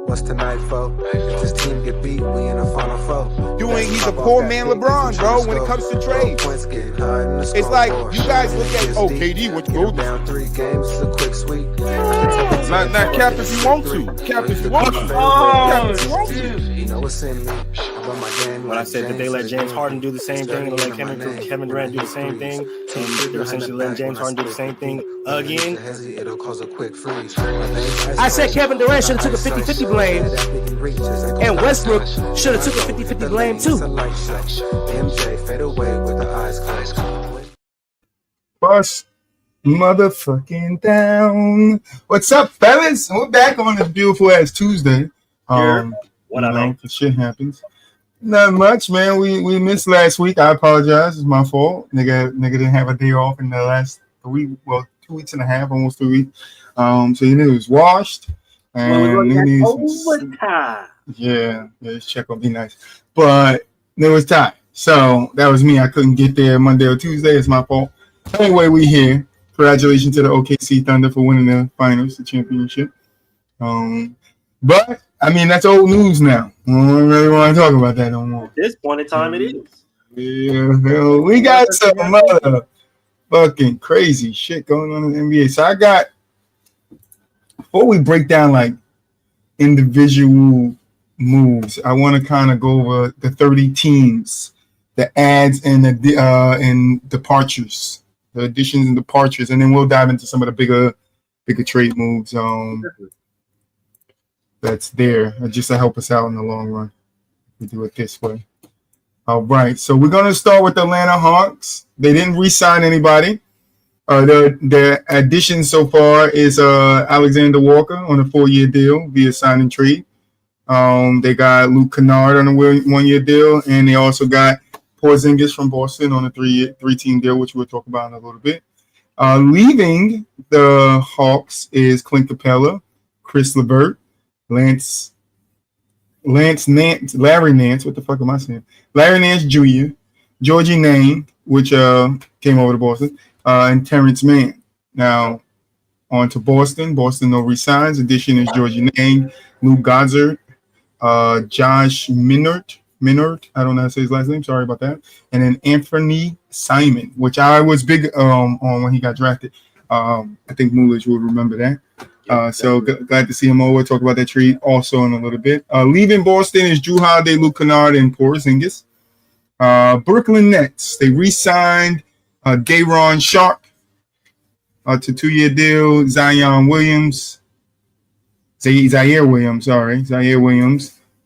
What's tonight, folks? If this team get beat, we in the final four. He's a poor man LeBron, bro, when it comes to trades. It's like, you guys look at, KD, what you go down 3 games, it's a quick sweep. Not cap if you want to. Cap if you want to. Cap if you want to. You know what's in me. When I said that they let James Harden do the same thing and let Kevin Durant do the same thing, and they're essentially letting James Harden do the same thing again. It'll cause a quick freeze. I said Kevin Durant should have took a 50-50 blame, and Westbrook should have took a 50-50 blame too. MJ fade away with the eyes closed. Bust motherfucking down. What's up, fellas? We're back on this beautiful ass Tuesday. What I like. Shit happens. Not much, man. We missed last week. I apologize. It's my fault. Nigga didn't have a day off in the last 2 weeks and a half, almost 3 weeks. So you knew it was washed. And his check will be nice. But there was time. So that was me. I couldn't get there Monday or Tuesday. It's my fault. Anyway, we here. Congratulations to the OKC Thunder for winning the finals, the championship. But I mean, that's old news now. I don't really want to talk about that no more. At this point in time, it is. Yeah, hell, we got some other fucking crazy shit going on in the NBA. So before we break down like individual moves, I want to kind of go over the 30 teams, the adds and and departures, the additions and departures, and then we'll dive into some of the bigger trade moves. That's there just to help us out in the long run. We do it this way. All right, so we're going to start with the Atlanta Hawks. They didn't re-sign anybody. Their addition so far is Alexander Walker on a 4-year deal via sign and trade. They got Luke Kennard on a 1-year deal, and they also got Porzingis from Boston on a 3-team deal, which we'll talk about in a little bit. Leaving the Hawks is Clint Capella, Chris LeVert, Larry Nance, what the fuck am I saying? Larry Nance Jr., Georgie Nang, which came over to Boston, and Terrence Mann. Now, on to Boston. Boston no resigns. Addition is Georgie Nang, Lou Goddard, Josh Minert. I don't know how to say his last name. Sorry about that. And then Anthony Simon, which I was big on when he got drafted. I think Mullage will remember that. So glad to see him over. We'll talk about that trade also in a little bit. Leaving Boston is Drew Holiday, Luke Kennard, and Porzingis. Brooklyn Nets, they re-signed Day'Ron Sharpe to 2-year deal. Zaire Williams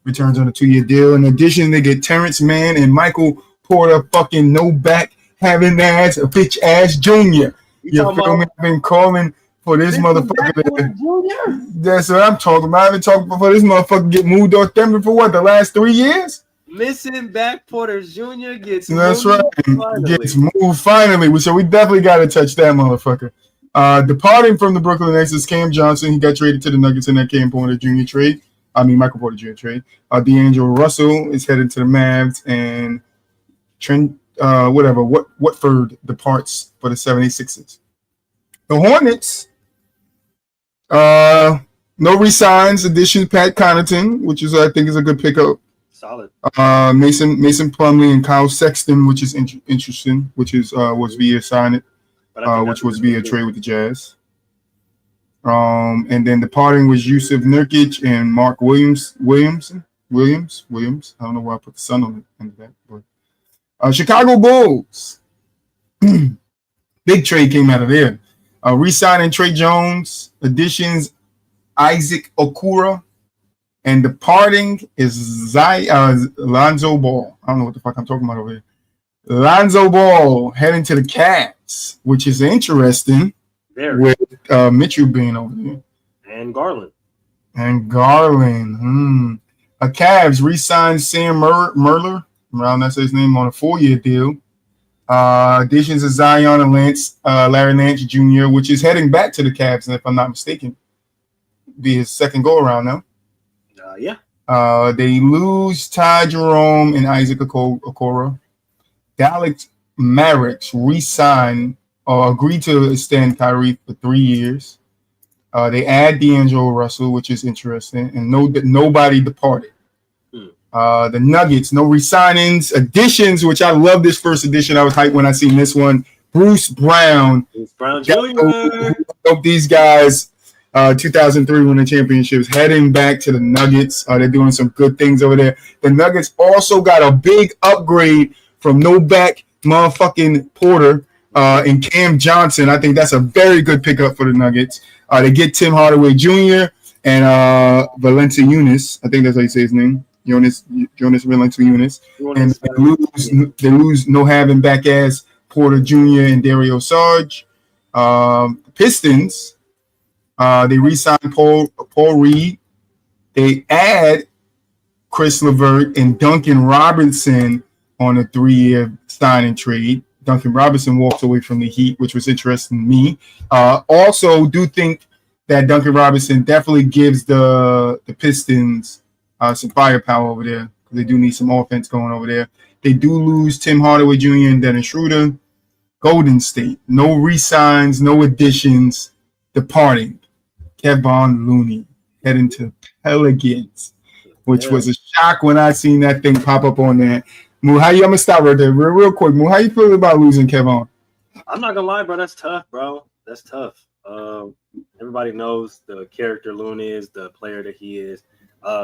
returns on a 2-year deal. In addition, they get Terrence Mann and Michael Porter, fucking no back having ass, a bitch ass junior. You feel me? I've been calling for this motherfucker. That's what I'm talking about. I've been talking for this motherfucker get moved off Denver for what, the last 3 years? Missing back Porter Jr. gets That's moved right. finally. Gets moved finally. So we definitely got to touch that motherfucker. Departing from the Brooklyn Nets is Cam Johnson. He got traded to the Nuggets in that Michael Porter Jr. trade. D'Angelo Russell is headed to the Mavs, and Watford departs for the 76ers. The Hornets, no resigns. Addition Pat Connaughton, which is I think is a good pickup. Solid. Mason Plumlee and Kyle Sexton, which is interesting, which is was via sign which was via trade with the Jazz. And then departing was Yusuf Nurkic and Mark Williams. I don't know why I put the sun on the end of that. But Chicago Bulls. Big trade came out of there. Re-signing Trey Jones. Additions Isaac Okura. And departing is Lonzo Ball. I don't know what the fuck I'm talking about over here. Lonzo Ball heading to the Cavs, which is interesting. With Mitchell being over there. And Garland. Cavs re-signed Sam Merler, around that's his name, on a 4-year deal. Additions of Zion and Larry Nance Jr., which is heading back to the Cavs, and if I'm not mistaken, be his second go-around now. Yeah. They lose Ty Jerome and Isaac Okoro. Dallas Mavericks re-sign agreed to extend Kyrie for 3 years. They add D'Angelo Russell, which is interesting, and nobody departed. The Nuggets, no re-signings, additions, which I love this first edition. I was hyped when I seen this one. Bruce Brown. Bruce Brown Jr. Hope these guys, 2003 won the championships, heading back to the Nuggets. They're doing some good things over there. The Nuggets also got a big upgrade from Novak motherfucking Porter and Cam Johnson. I think that's a very good pickup for the Nuggets. They get Tim Hardaway Jr. and Valanciunas. I think that's how you say his name. Jonas Valanciunas. And they lose no having back ass Porter Jr. and Dario Sarge. Pistons, they re-signed Paul Reed. They add Chris LeVert and Duncan Robinson on a 3-year signing trade. Duncan Robinson walks away from the Heat, which was interesting to me. Also, do think that Duncan Robinson definitely gives the Pistons some firepower over there, because they do need some offense going over there. They do lose Tim Hardaway Jr. and Dennis Schroeder. Golden State, no re-signs, no additions, departing. Kevon Looney heading to Pelicans, which was a shock when I seen that thing pop up on that. Moo, I'm gonna stop right there real quick. Moo, how you feel about losing Kevon? I'm not gonna lie, bro. That's tough, bro. That's tough. Everybody knows the character Looney is, the player that he is.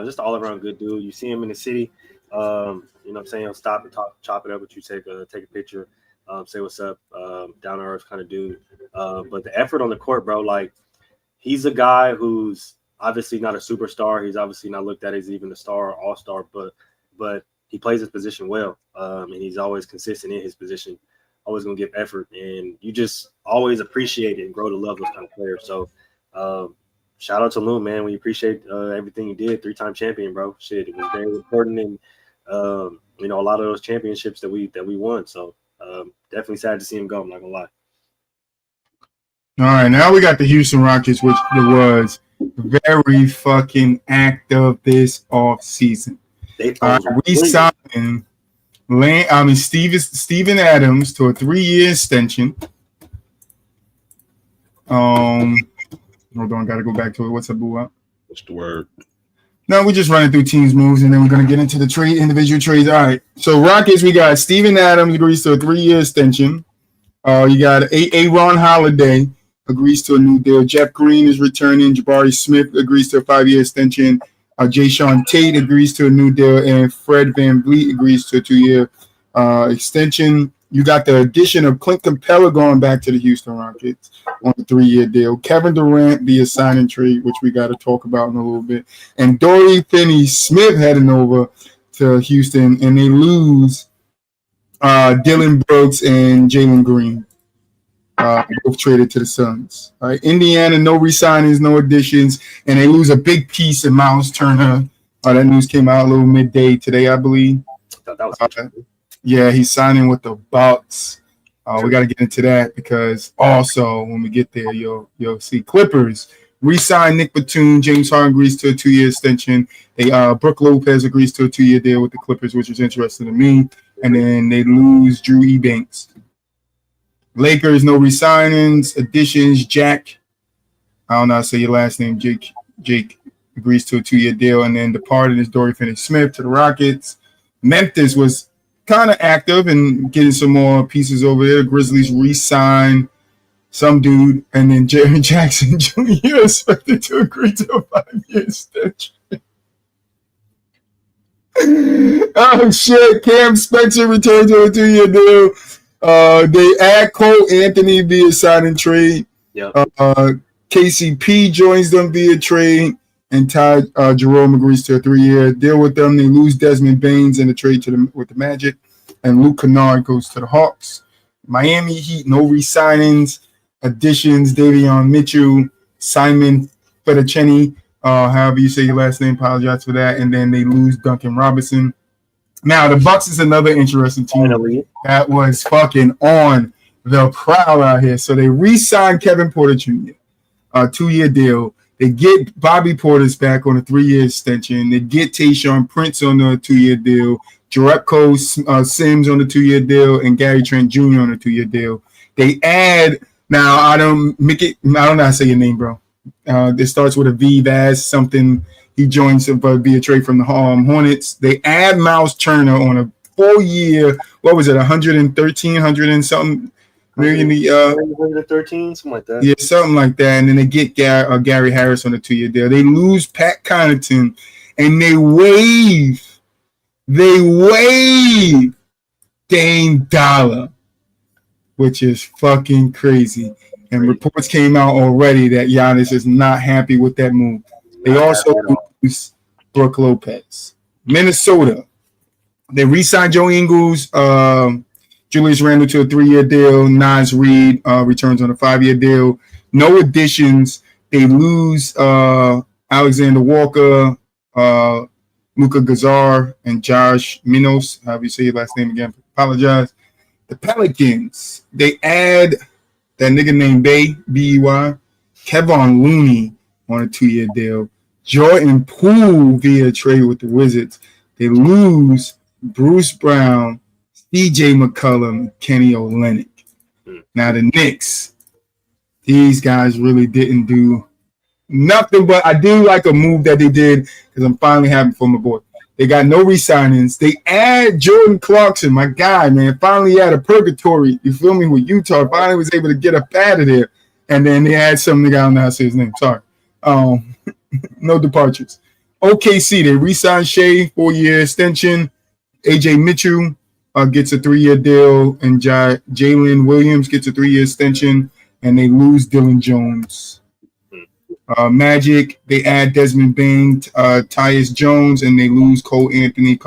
Just all around good dude. You see him in the city. You know what I'm saying? He'll stop and chop it up with you, take a picture, say what's up, down to earth kind of dude. But the effort on the court, bro, like, he's a guy who's obviously not a superstar. He's obviously not looked at as even a star or all-star, but he plays his position well. And he's always consistent in his position, always going to give effort. And you just always appreciate it and grow to love those kind of players. So shout out to Loon, man. We appreciate everything you did. 3-time champion, bro. Shit, it was very important. And, you know, a lot of those championships that we won. So definitely sad to see him go. I'm not going to lie. All right, now we got the Houston Rockets, which was very fucking active this off season. We signed Steven Adams to a 3-year extension. Hold on, gotta go back to it. What's up, Boo? What's the word? No, we're just running through teams moves, and then we're gonna get into the individual trades. All right. So Rockets, we got Steven Adams agrees to a 3-year extension. You got Aaron Holiday agrees to a new deal. Jeff Green is returning. Jabari Smith agrees to a 5-year extension. Jay Sean Tate agrees to a new deal, and Fred VanVleet agrees to a 2-year extension. You got the addition of Clint Capella going back to the Houston Rockets on a 3-year deal. Kevin Durant via sign and trade, which we got to talk about in a little bit. And Dorian Finney-Smith heading over to Houston, and they lose Dylan Brooks and Jalen Green. Both traded to the Suns. All right, Indiana, no re-signings, no additions, and they lose a big piece in Miles Turner. That news came out a little midday today, I believe. Yeah, he's signing with the Bucks. We got to get into that, because also when we get there, you'll see Clippers re-sign Nick Batum. James Harden agrees to a 2-year extension. Brook Lopez agrees to a 2-year deal with the Clippers, which is interesting to me. And then they lose Drew Eubanks. Lakers, no re-signings, additions. Jack, I don't know how to say your last name, Jake agrees to a 2-year deal. And then departed is Dorian Finney-Smith to the Rockets. Memphis was kind of active and getting some more pieces over there. Grizzlies re-sign some dude, and then Jerry Jackson Jr. expected to agree to a 5-year extension. Oh shit! Cam Spencer returned to a 2-year deal. They add Cole Anthony via sign and trade. Yep. KCP joins them via trade, and Ty Jerome agrees to a 3-year deal with them. They lose Desmond Baines in the trade with the Magic, and Luke Kennard goes to the Hawks. Miami Heat, no re-signings, additions. Davion Mitchell, Simon Fettuccini, however you say your last name, apologize for that. And then they lose Duncan Robinson. Now, the Bucks is another interesting team that was fucking on the prowl out here. So they re-signed Kevin Porter Jr., a 2-year deal. They get Bobby Portis back on a 3-year extension. They get Tayshaun Prince on a 2-year deal. Jerebko Sims on a 2-year deal, and Gary Trent Jr. on a 2-year deal. They add now. I don't know how to say your name, bro. It starts with a V. Vaz something. He joins via trade from the Hornets. They add Miles Turner on a 4-year. What was it? 113, 100 and something million. 113, something like that. Yeah, something like that. And then they get Gary Harris on a 2-year deal. They lose Pat Connaughton, and they waive Dame Dollar, which is fucking crazy. And reports came out already that Giannis is not happy with that move. They also lose Brook Lopez. Minnesota, they re-signed Joe Ingles, Julius Randle to a 3-year deal. Naz Reid returns on a 5-year deal. No additions. They lose Alexander Walker, Luka Gazar, and Josh Minos. However you say your last name again. Apologize. The Pelicans, they add that nigga named B-E-Y, Kevon Looney on a 2-year deal. Jordan Poole via trade with the Wizards. They lose Bruce Brown, CJ McCollum, Kenny Olynyk. Now the Knicks, these guys really didn't do nothing, but I do like a move that they did because I'm finally happy for my boy. They got no re-signings. They add Jordan Clarkson, my guy, man. Finally had a purgatory, you feel me, with Utah. Finally was able to get up out of there. And then they had some nigga, I don't know how to say his name. Sorry. No departures. OKC, they re-signed Shea, 4-year extension. AJ Mitchell gets a 3-year deal, and Jalen Williams gets a 3-year extension, and they lose Dylan Jones. Magic, they add Desmond Bain, Tyus Jones, and they lose Cole Anthony,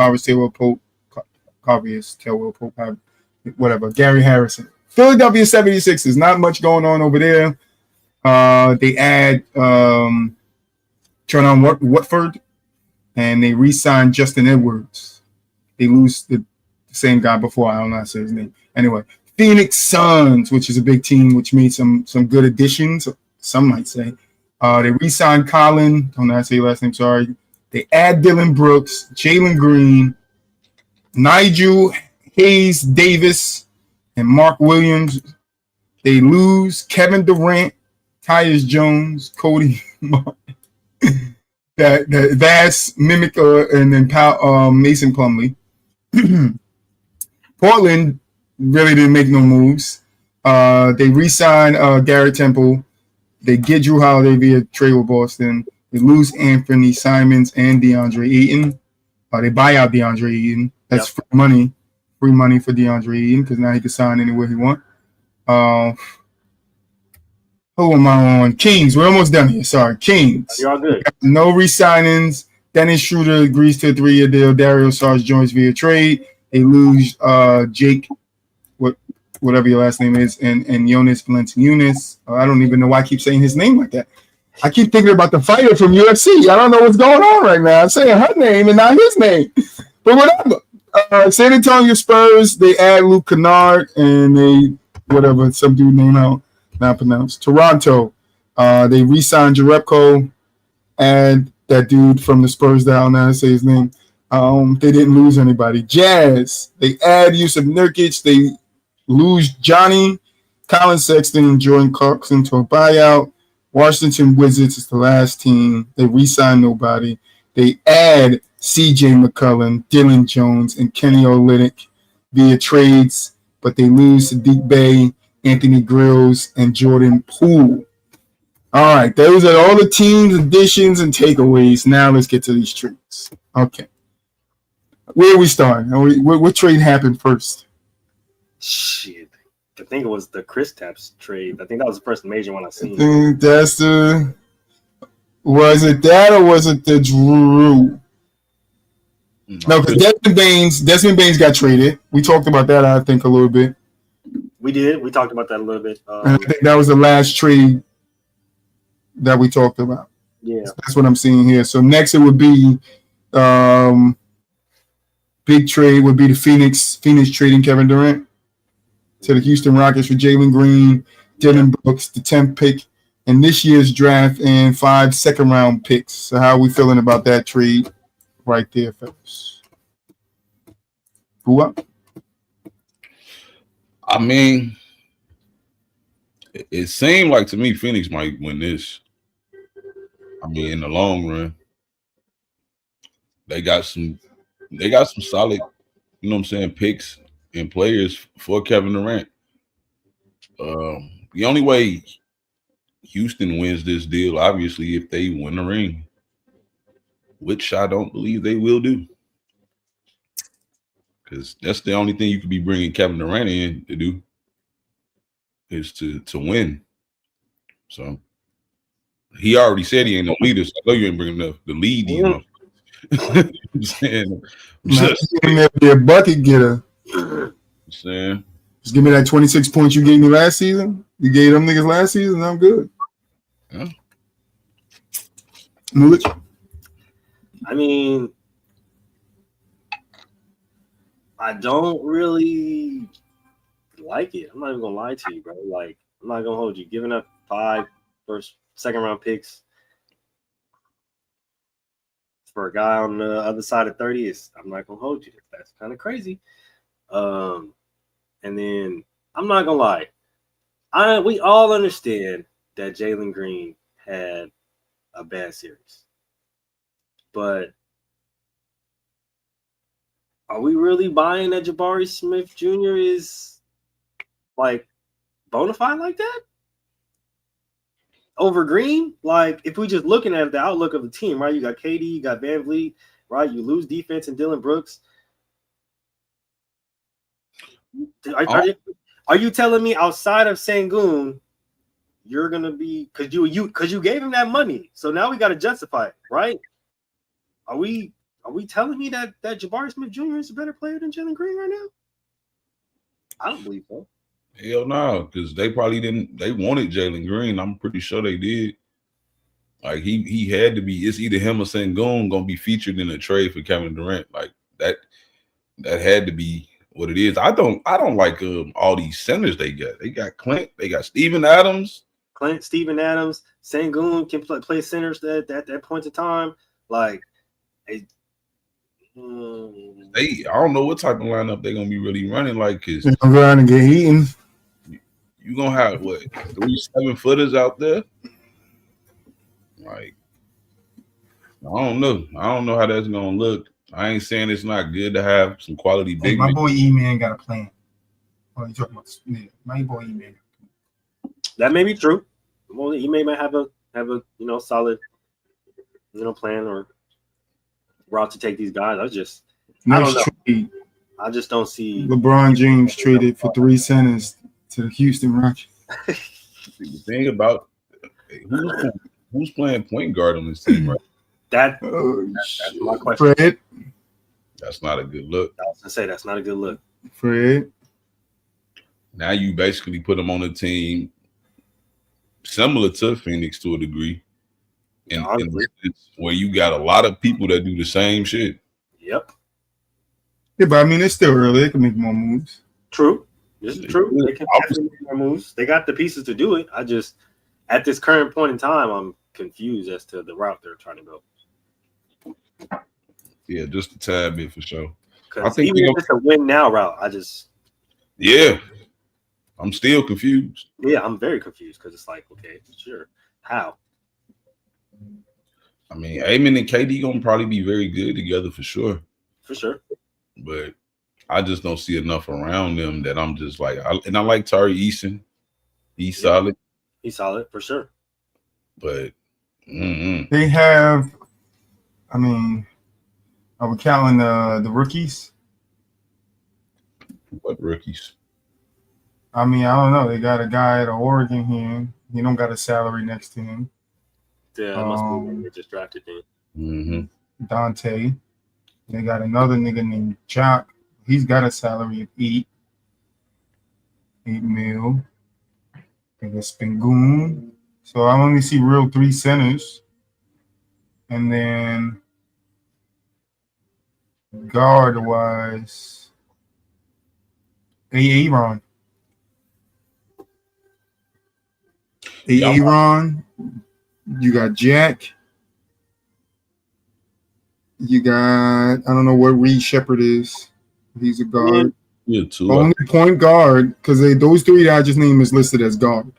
whatever, Gary Harrison. Philadelphia 76ers, not much going on over there. They add Tremont Watford, and they re-sign Justin Edwards. They lose the same guy before. I don't know how to say his name. Anyway, Phoenix Suns, which is a big team, which made some good additions, some might say. They re-signed Colin. Don't know how to say your last name. Sorry. They add Dylan Brooks, Jalen Green, Nigel Hayes Davis, and Mark Williams. They lose Kevin Durant, Tyus Jones, Cody Martin, that's Mimic, and then Mason Plumlee. Portland really didn't make no moves. They re-signed Garrett Temple. They get Drew Holiday via trade with Boston. They lose Anthony Simons and DeAndre Ayton. They buy out DeAndre Ayton. That's free money for DeAndre Ayton because now he can sign anywhere he wants. Who am I on? Kings. We're almost done here. Sorry, Kings. You're all good. No re-signings. Dennis Schroeder agrees to a 3-year deal. Dario Saric joins via trade. They lose Jake, whatever your last name is, and Jonas Valanciunas. I don't even know why I keep saying his name like that. I keep thinking about the fighter from UFC. I don't know what's going on right now. I'm saying her name and not his name. But whatever. San Antonio Spurs, they add Luke Kennard, and some dude name out. Not pronounced. Toronto, they re-signed Jerebko and that dude from the Spurs that I don't know how to say his name. They didn't lose anybody. Jazz, they add Yusuf Nurkic. They lose Johnny, Colin Sexton, and Jordan Clarkson to a buyout. Washington Wizards is the last team. They re-sign nobody. They add C.J. McCollum, Dylan Jones, and Kenny Olynyk via trades, but they lose Sadiq Bey, Anthony Grills, and Jordan Poole. All right, those are all the teams, additions, and takeaways. Now let's get to these trades. Okay. Where are we starting? What trade happened first? Shit. I think it was the Chris Tapps trade. I think that was the first major one I've seen. I think that's was it that or was it the Drew? No, because Desmond Baines got traded. We talked about that, I think, a little bit. We did. We talked about that a little bit. And I think that was the last trade that we talked about. Yeah. So that's what I'm seeing here. So next it would be big trade would be the Phoenix trading Kevin Durant to the Houston Rockets for Jalen Green, Dylan Brooks, the 10th pick, in this year's draft and 5 second-round picks. So how are we feeling about that trade right there, fellas? Who up? I mean, it seemed like to me Phoenix might win this. I mean, in the long run, they got some solid, you know what I'm saying, picks and players for Kevin Durant. The only way Houston wins this deal, obviously, if they win the ring, which I don't believe they will do, because that's the only thing you could be bringing Kevin Durant in to do is to win. So he already said he ain't no leader. So I know you ain't bringing enough to lead these motherfuckers. I'm saying, Just be a bucket getter. I'm saying, just give me that 26 points you gave me last season. You gave them niggas last season. I'm good. Yeah. I mean, I don't really like it. I'm not even gonna lie to you, bro. Like, I'm not gonna hold you. Giving up 5 second round picks for a guy on the other side of 30 is, I'm not gonna hold you. That's kind of crazy. And then I'm not gonna lie. We all understand that Jalen Green had a bad series. But are we really buying that Jabari Smith Jr. is like bona fide like that? Over Green? Like, if we just looking at the outlook of the team, right? You got KD, you got Van Vliet, right? You lose defense and Dylan Brooks. Are you telling me outside of Sengun, you're gonna be because you gave him that money, so now we got to justify it, right? Are we telling me that Jabari Smith Jr. is a better player than Jalen Green right now? I don't believe so. Hell no, because they probably didn't. They wanted Jalen Green. I'm pretty sure they did. Like he had to be. It's either him or Sengun gonna be featured in a trade for Kevin Durant. Like that had to be what it is. I don't like all these centers they got. They got Clint. They got Steven Adams. Steven Adams, Sengun can play centers at that point in time. Like, I don't know what type of lineup they're gonna be really running. Like, cause I'm going to get eaten. You gonna have what 3 7-footers out there? Like, I don't know. I don't know how that's gonna look. I ain't saying it's not good to have some quality big. My boy E-Man got a plan. What are you talking about? Yeah, my boy E-Man. That may be true. Well, he may have a solid plan or route to take these guys. I don't know. I just don't see LeBron James traded for 3 centers to the Houston Rockets. The thing about who's playing point guard on this team, right? That's my question. Fred. That's not a good look. I was gonna say that's not a good look. Fred. Now you basically put him on a team similar to Phoenix to a degree, in where you got a lot of people that do the same shit. Yep. Yeah, but I mean, it's still early. They can make more moves. True. This is true. They can definitely make more moves. They got the pieces to do it. At this current point in time, I'm confused as to the route they're trying to go. Yeah, just a tad bit for sure. I think even if it's a win now route, yeah, I'm still confused. Yeah, I'm very confused because it's like, okay, sure, how? I mean, Amen and KD gonna probably be very good together for sure. For sure. But I just don't see enough around them that I'm just like, I like Tari Eason. He's solid. He's solid for sure. But they have, I mean, are we counting the rookies? What rookies? I mean, I don't know. They got a guy at Oregon here. He don't got a salary next to him. Yeah, must be they just drafted him. Mm-hmm. Dante. They got another nigga named Jock. He's got a salary of $8 mil. They got Spengoon. So I only see real 3 centers. And then guard-wise, Aaron. Aaron. You got Jack. You got, I don't know what Reed Shepard is. He's a guard. Yeah, too. Only point guard, because those three that I just named is listed as guard.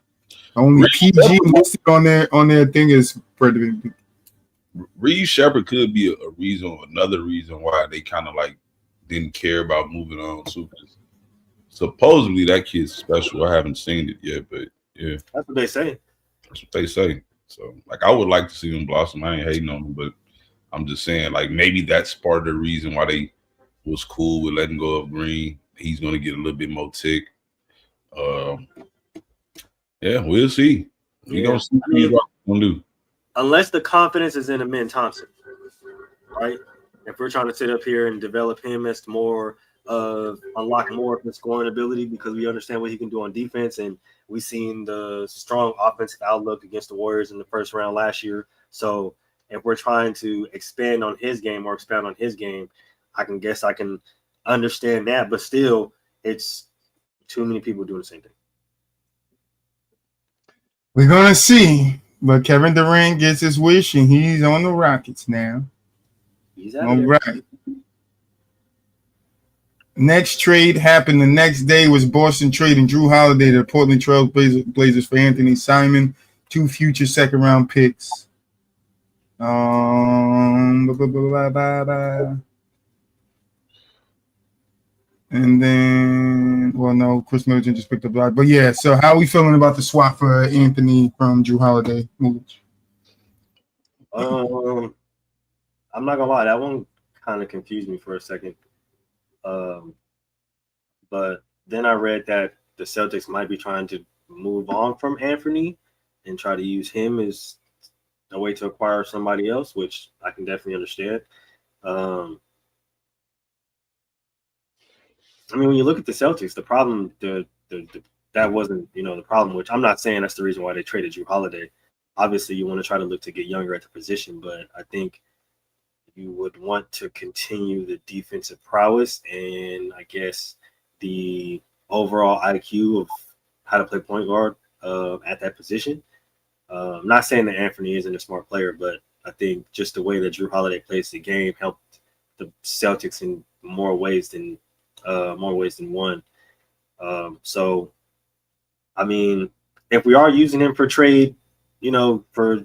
Only PG listed on their thing is Frederick. Reed Shepard could be a reason, another reason why they kind of like didn't care about moving on too. Supposedly that kid's special. I haven't seen it yet, but yeah, that's what they say. That's what they say. So like, I would like to see him blossom. I ain't hating on him, but I'm just saying like maybe that's part of the reason why they was cool with letting go of Green. He's gonna get a little bit more tick. Yeah, we'll see. We gonna see what he's gonna do. Unless the confidence is in Amin Thompson, right? If we're trying to sit up here and develop him as more unlock more of his scoring ability because we understand what he can do on defense, and we've seen the strong offensive outlook against the Warriors in the first round last year. So if we're trying to expand on his game, I can understand that, but still, it's too many people doing the same thing. We're gonna see, but Kevin Durant gets his wish, and he's on the Rockets now. He's out all right. Next trade happened the next day was Boston trading Drew Holiday to the Portland Trail Blazers for Anthony Simon, 2 future second-round picks. And then, well, no, Chris Middleton just picked up the block. But yeah, so how are we feeling about the swap for Anthony from Drew Holiday? I'm not gonna lie, that one kind of confused me for a second. But then I read that the Celtics might be trying to move on from Anthony and try to use him as a way to acquire somebody else, which I can definitely understand. I mean, when you look at the Celtics, the problem, that wasn't, the problem, which I'm not saying that's the reason why they traded Drew Holiday. Obviously, you want to try to look to get younger at the position, but I think you would want to continue the defensive prowess and I guess the overall IQ of how to play point guard at that position. I'm not saying that Anthony isn't a smart player, but I think just the way that Drew Holiday plays the game helped the Celtics in more ways than one. So, I mean, if we are using him for trade, for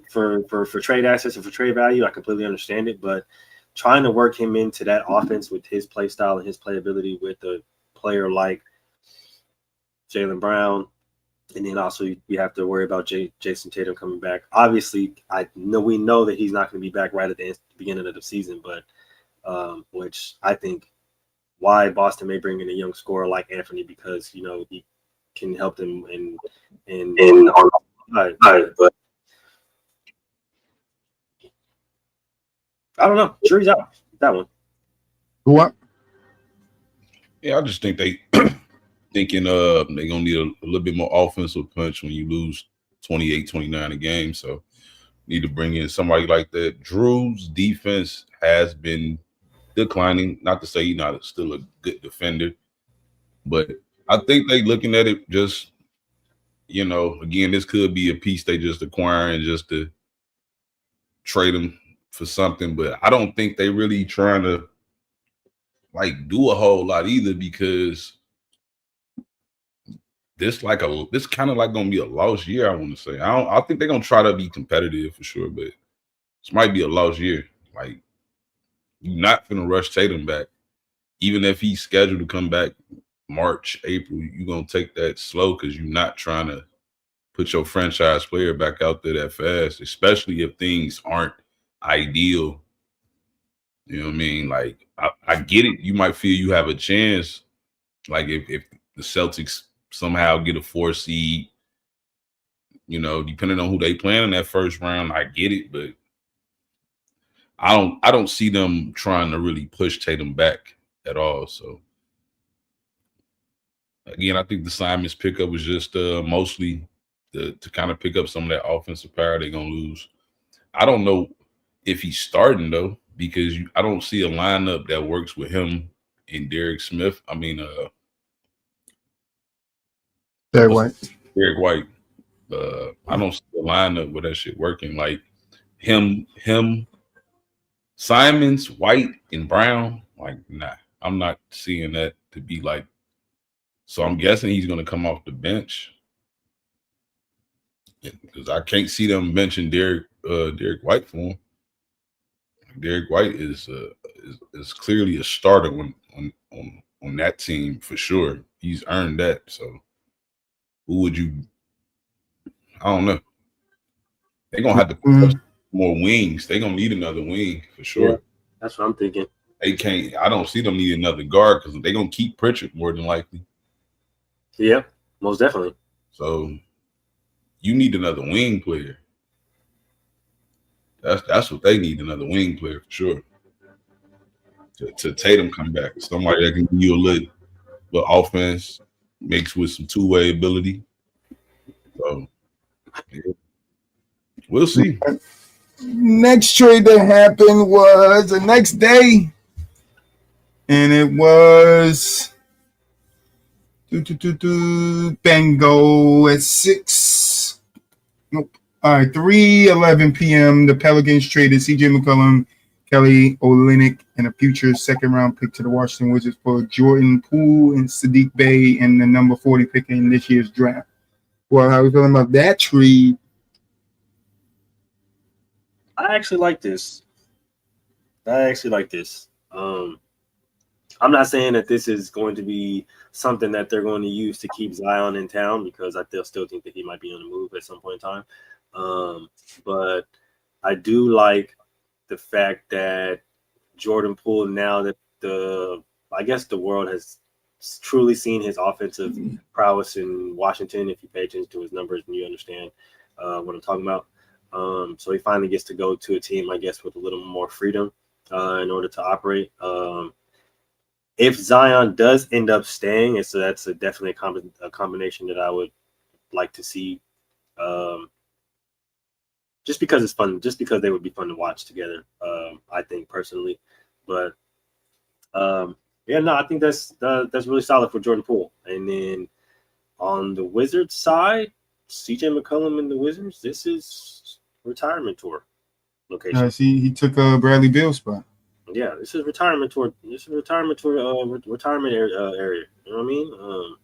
trade assets and for trade value, I completely understand it. But trying to work him into that offense with his play style and his playability with a player like Jaylen Brown, and then also we have to worry about Jason Tatum coming back. Obviously, we know that he's not going to be back right at the beginning of the season, but which I think why Boston may bring in a young scorer like Anthony because he can help them but I don't know. Jury's out. That one. What? Yeah, I just think they thinking they're gonna need a little bit more offensive punch when you lose 28, 29 a game. So need to bring in somebody like that. Drew's defense has been declining. Not to say he's not still a good defender, but I think they looking at it just, again, this could be a piece they just acquiring just to trade him for something, but I don't think they really trying to like do a whole lot either because this kind of like gonna be a lost year. I want to say I think they're gonna try to be competitive for sure, but this might be a lost year. Like you're not gonna rush Tatum back, even if he's scheduled to come back March, April. You're gonna take that slow because you're not trying to put your franchise player back out there that fast, especially if things aren't ideal. You know what I mean? Like I get it. You might feel you have a chance. Like if the Celtics somehow get a 4 seed, depending on who they play in that first round, I get it, but I don't see them trying to really push Tatum back at all. So again, I think the Simons pickup was just mostly to kind of pick up some of that offensive power they're gonna lose. I don't know if he's starting though, because I don't see a lineup that works with him and Derek Smith. I mean, Derek White. Derek White. I don't see the lineup with that shit working. Like him, Simons, White, and Brown. Like, nah, I'm not seeing that to be like. So I'm guessing he's going to come off the bench because I can't see them benching Derek White for him. Derek White is clearly a starter on that team for sure. He's earned that. So who would you? I don't know. They're gonna have to put more wings. They're gonna need another wing for sure. Yeah, that's what I'm thinking. They can't. I don't see them needing another guard because they're gonna keep Pritchard more than likely. Yeah, most definitely. So you need another wing player. That's what they need, another wing player for sure. To Tatum come back, somebody that can give you a little offense mixed with some two-way ability. So yeah. We'll see. Next trade that happened was the next day, and it was Bengal at 6. Nope. All right, 3:11 p.m. The Pelicans traded C.J. McCollum, Kelly Olynyk, and a future second-round pick to the Washington Wizards for Jordan Poole and Sadiq Bey and the number 40 pick in this year's draft. Well, how are we feeling about that trade? I actually like this. I'm not saying that this is going to be something that they're going to use to keep Zion in town because I still think that he might be on the move at some point in time. But I do like the fact that Jordan Poole, now that I guess the world has truly seen his offensive prowess in Washington, if you pay attention to his numbers and you understand what I'm talking about. So he finally gets to go to a team, I guess, with a little more freedom in order to operate. If Zion does end up staying, so that's definitely a combination that I would like to see. Just because it's fun, just because they would be fun to watch together. I think personally, but yeah, no, I think that's really solid for Jordan Poole. And then on the Wizards side, CJ McCollum and the Wizards, this is retirement tour location. He took Bradley Beal's spot. Yeah, this is retirement tour. This is retirement tour. Retirement area. You know what I mean?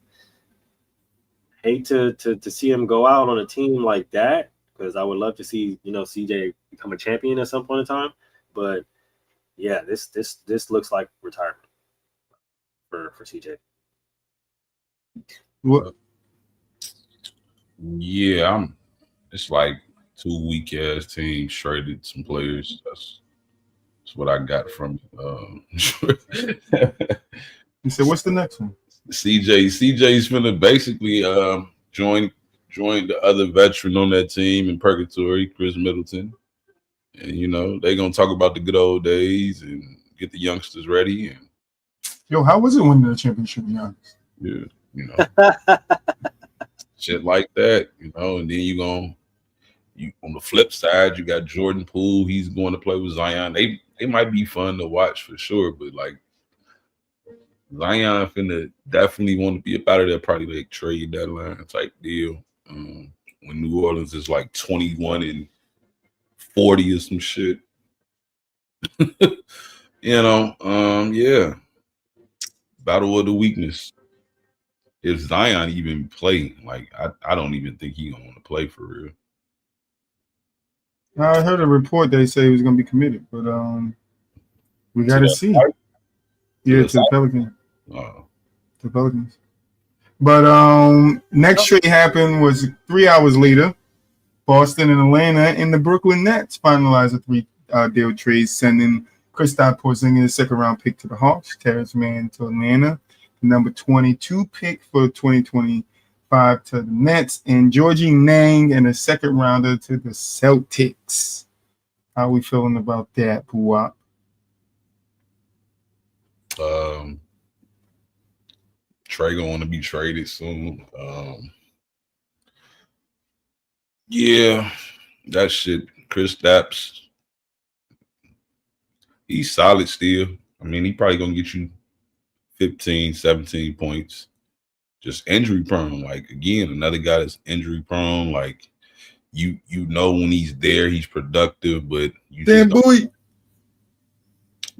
Hate to see him go out on a team like that because I would love to see CJ become a champion at some point in time. But yeah, this looks like retirement for CJ. What? Yeah, it's like 2 weak ass teams traded some players. That's what I got from it. You said, what's the next one? CJ's finna basically join the other veteran on that team in Purgatory, Chris Middleton. And they're gonna talk about the good old days and get the youngsters ready. And yo, how was it winning the championship, to be honest? Yeah, shit like that, and then you on the flip side, you got Jordan Poole. He's going to play with Zion. They might be fun to watch for sure, but like Zion finna definitely want to be about it. They'll probably like trade deadline type deal. When New Orleans is like 21-40 or some shit. Yeah. Battle of the weakness. If Zion even play, like I don't even think he gonna want to play for real. I heard a report they say he was going to be committed, but we got to see. Yeah, to the Pelicans. The Pelicans. But next trade happened was 3 hours later. Boston and Atlanta and the Brooklyn Nets finalized a 3-deal trade, sending Kristaps Porzingis' second-round pick to the Hawks, Terrence Mann to Atlanta, the number 22 pick for 2025 to the Nets, and Georgie Nang and a second-rounder to the Celtics. How are we feeling about that, Puwap? Trey gonna want to be traded soon. Yeah, that shit. Kristaps, he's solid still. I mean, he probably gonna get you 15, 17 points. just injury prone. Like again, another guy that's injury prone. Like you know when he's there, he's productive, but you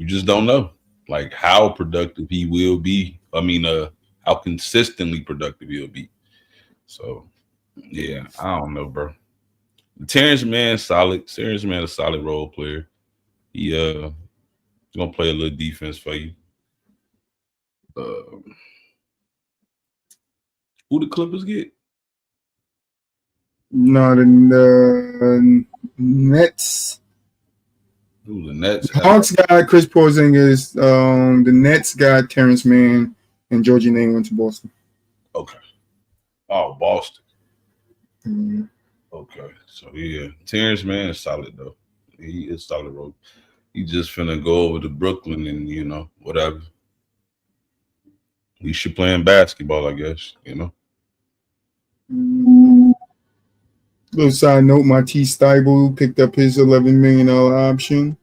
just don't know like how productive he will be. I mean, how consistently productive he'll be. So yeah, I don't know, bro. Terrence Mann, solid. Terrence Mann, a solid role player. He gonna play a little defense for you. Who the Clippers get? No, the Nets. Who the Nets? The Hawks got Chris Porzingis. The Nets got Terrence Mann, and Georgie Name went to Boston. Okay. Oh, Boston. Mm-hmm. Okay, so yeah, Terrence Mann is solid though. He is solid role. He just finna go over to Brooklyn and whatever. He should playing basketball, I guess. Little side note: Matisse Thybulle picked up his $11 million option,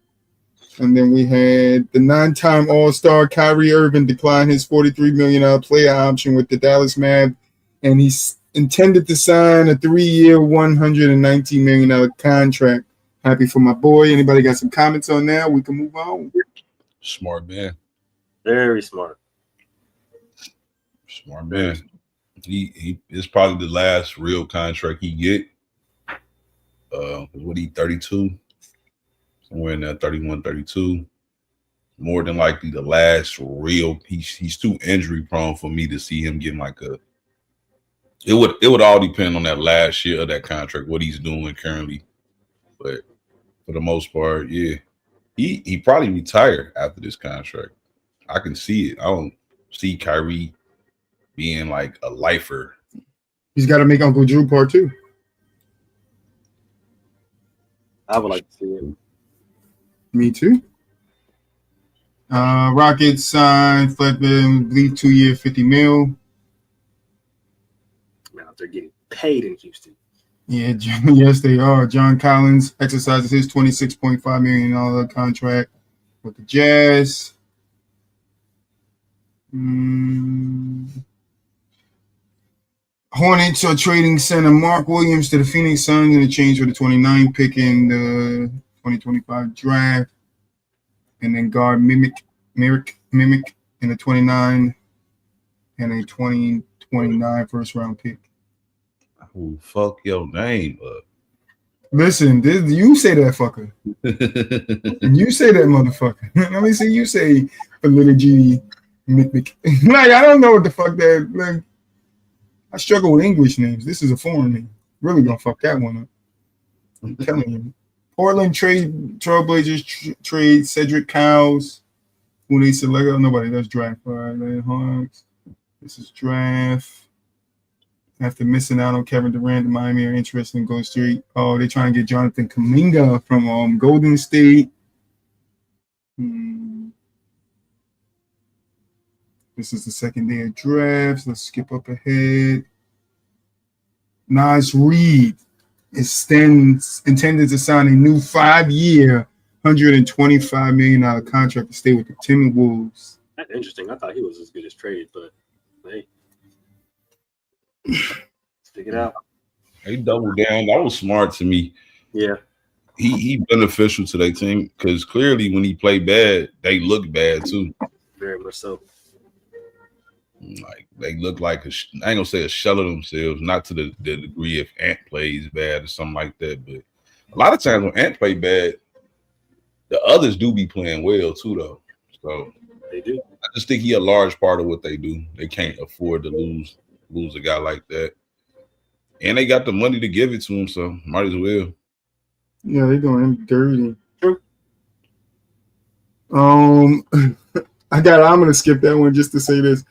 and then we had the 9-time All-Star Kyrie Irving decline his $43 million player option with the Dallas Mavs, and he's intended to sign a 3-year, $119 million contract. Happy for my boy. Anybody got some comments on that? We can move on. Smart man. Very smart. Smart man. He is probably the last real contract he get. What he 32? Somewhere in that 31, 32. More than likely the last real. He's too injury prone for me to see him getting like a. It would all depend on that last year of that contract, what he's doing currently. But for the most part, yeah, he probably retire after this contract. I can see it. I don't see Kyrie being like a lifer. He's got to make Uncle Drew part 2. I would like to see him. Me too. Rockets signed Fletcher, believe 2-year, $50 million. Man, they're getting paid in Houston. Yeah, yes, they are. John Collins exercises his $26.5 million contract with the Jazz. Hornets are trading center Mark Williams to the Phoenix Suns in exchange for the 29 pick in the 2025 draft. And then guard Mimic in the 29 and a 2029 first-round pick. Oh, fuck your name up. Listen, you say that fucker. You say that motherfucker. Let me see you say a little G Mick. Like, I don't know what the fuck that, like, I struggle with English names. This is a foreign name. Really gonna fuck that one up. I'm telling you. Portland Trailblazers trade Cedric Cowles. Who they select? Oh, nobody. That's draft. All right, Hawks. This is draft. After missing out on Kevin Durant, the Miami are interested in Golden State. Oh, they're trying to get Jonathan Kuminga from Golden State. This is the second day of drafts. Let's skip up ahead. Nas Reed is intended to sign a new 5-year, $125 million contract to stay with the Timberwolves. That's interesting. I thought he was as good as traded, but hey. Stick it out. He doubled down. That was smart to me. Yeah. He beneficial to their team because clearly when he played bad, they look bad too. Very much so. Like they look like I ain't gonna say a shell of themselves, not to the degree if Ant plays bad or something like that. But a lot of times when Ant play bad, the others do be playing well too, though. So they do. I just think he a large part of what they do. They can't afford to lose a guy like that, and they got the money to give it to him, so might as well. Yeah, they're doing him dirty. True. I'm gonna skip that one just to say this.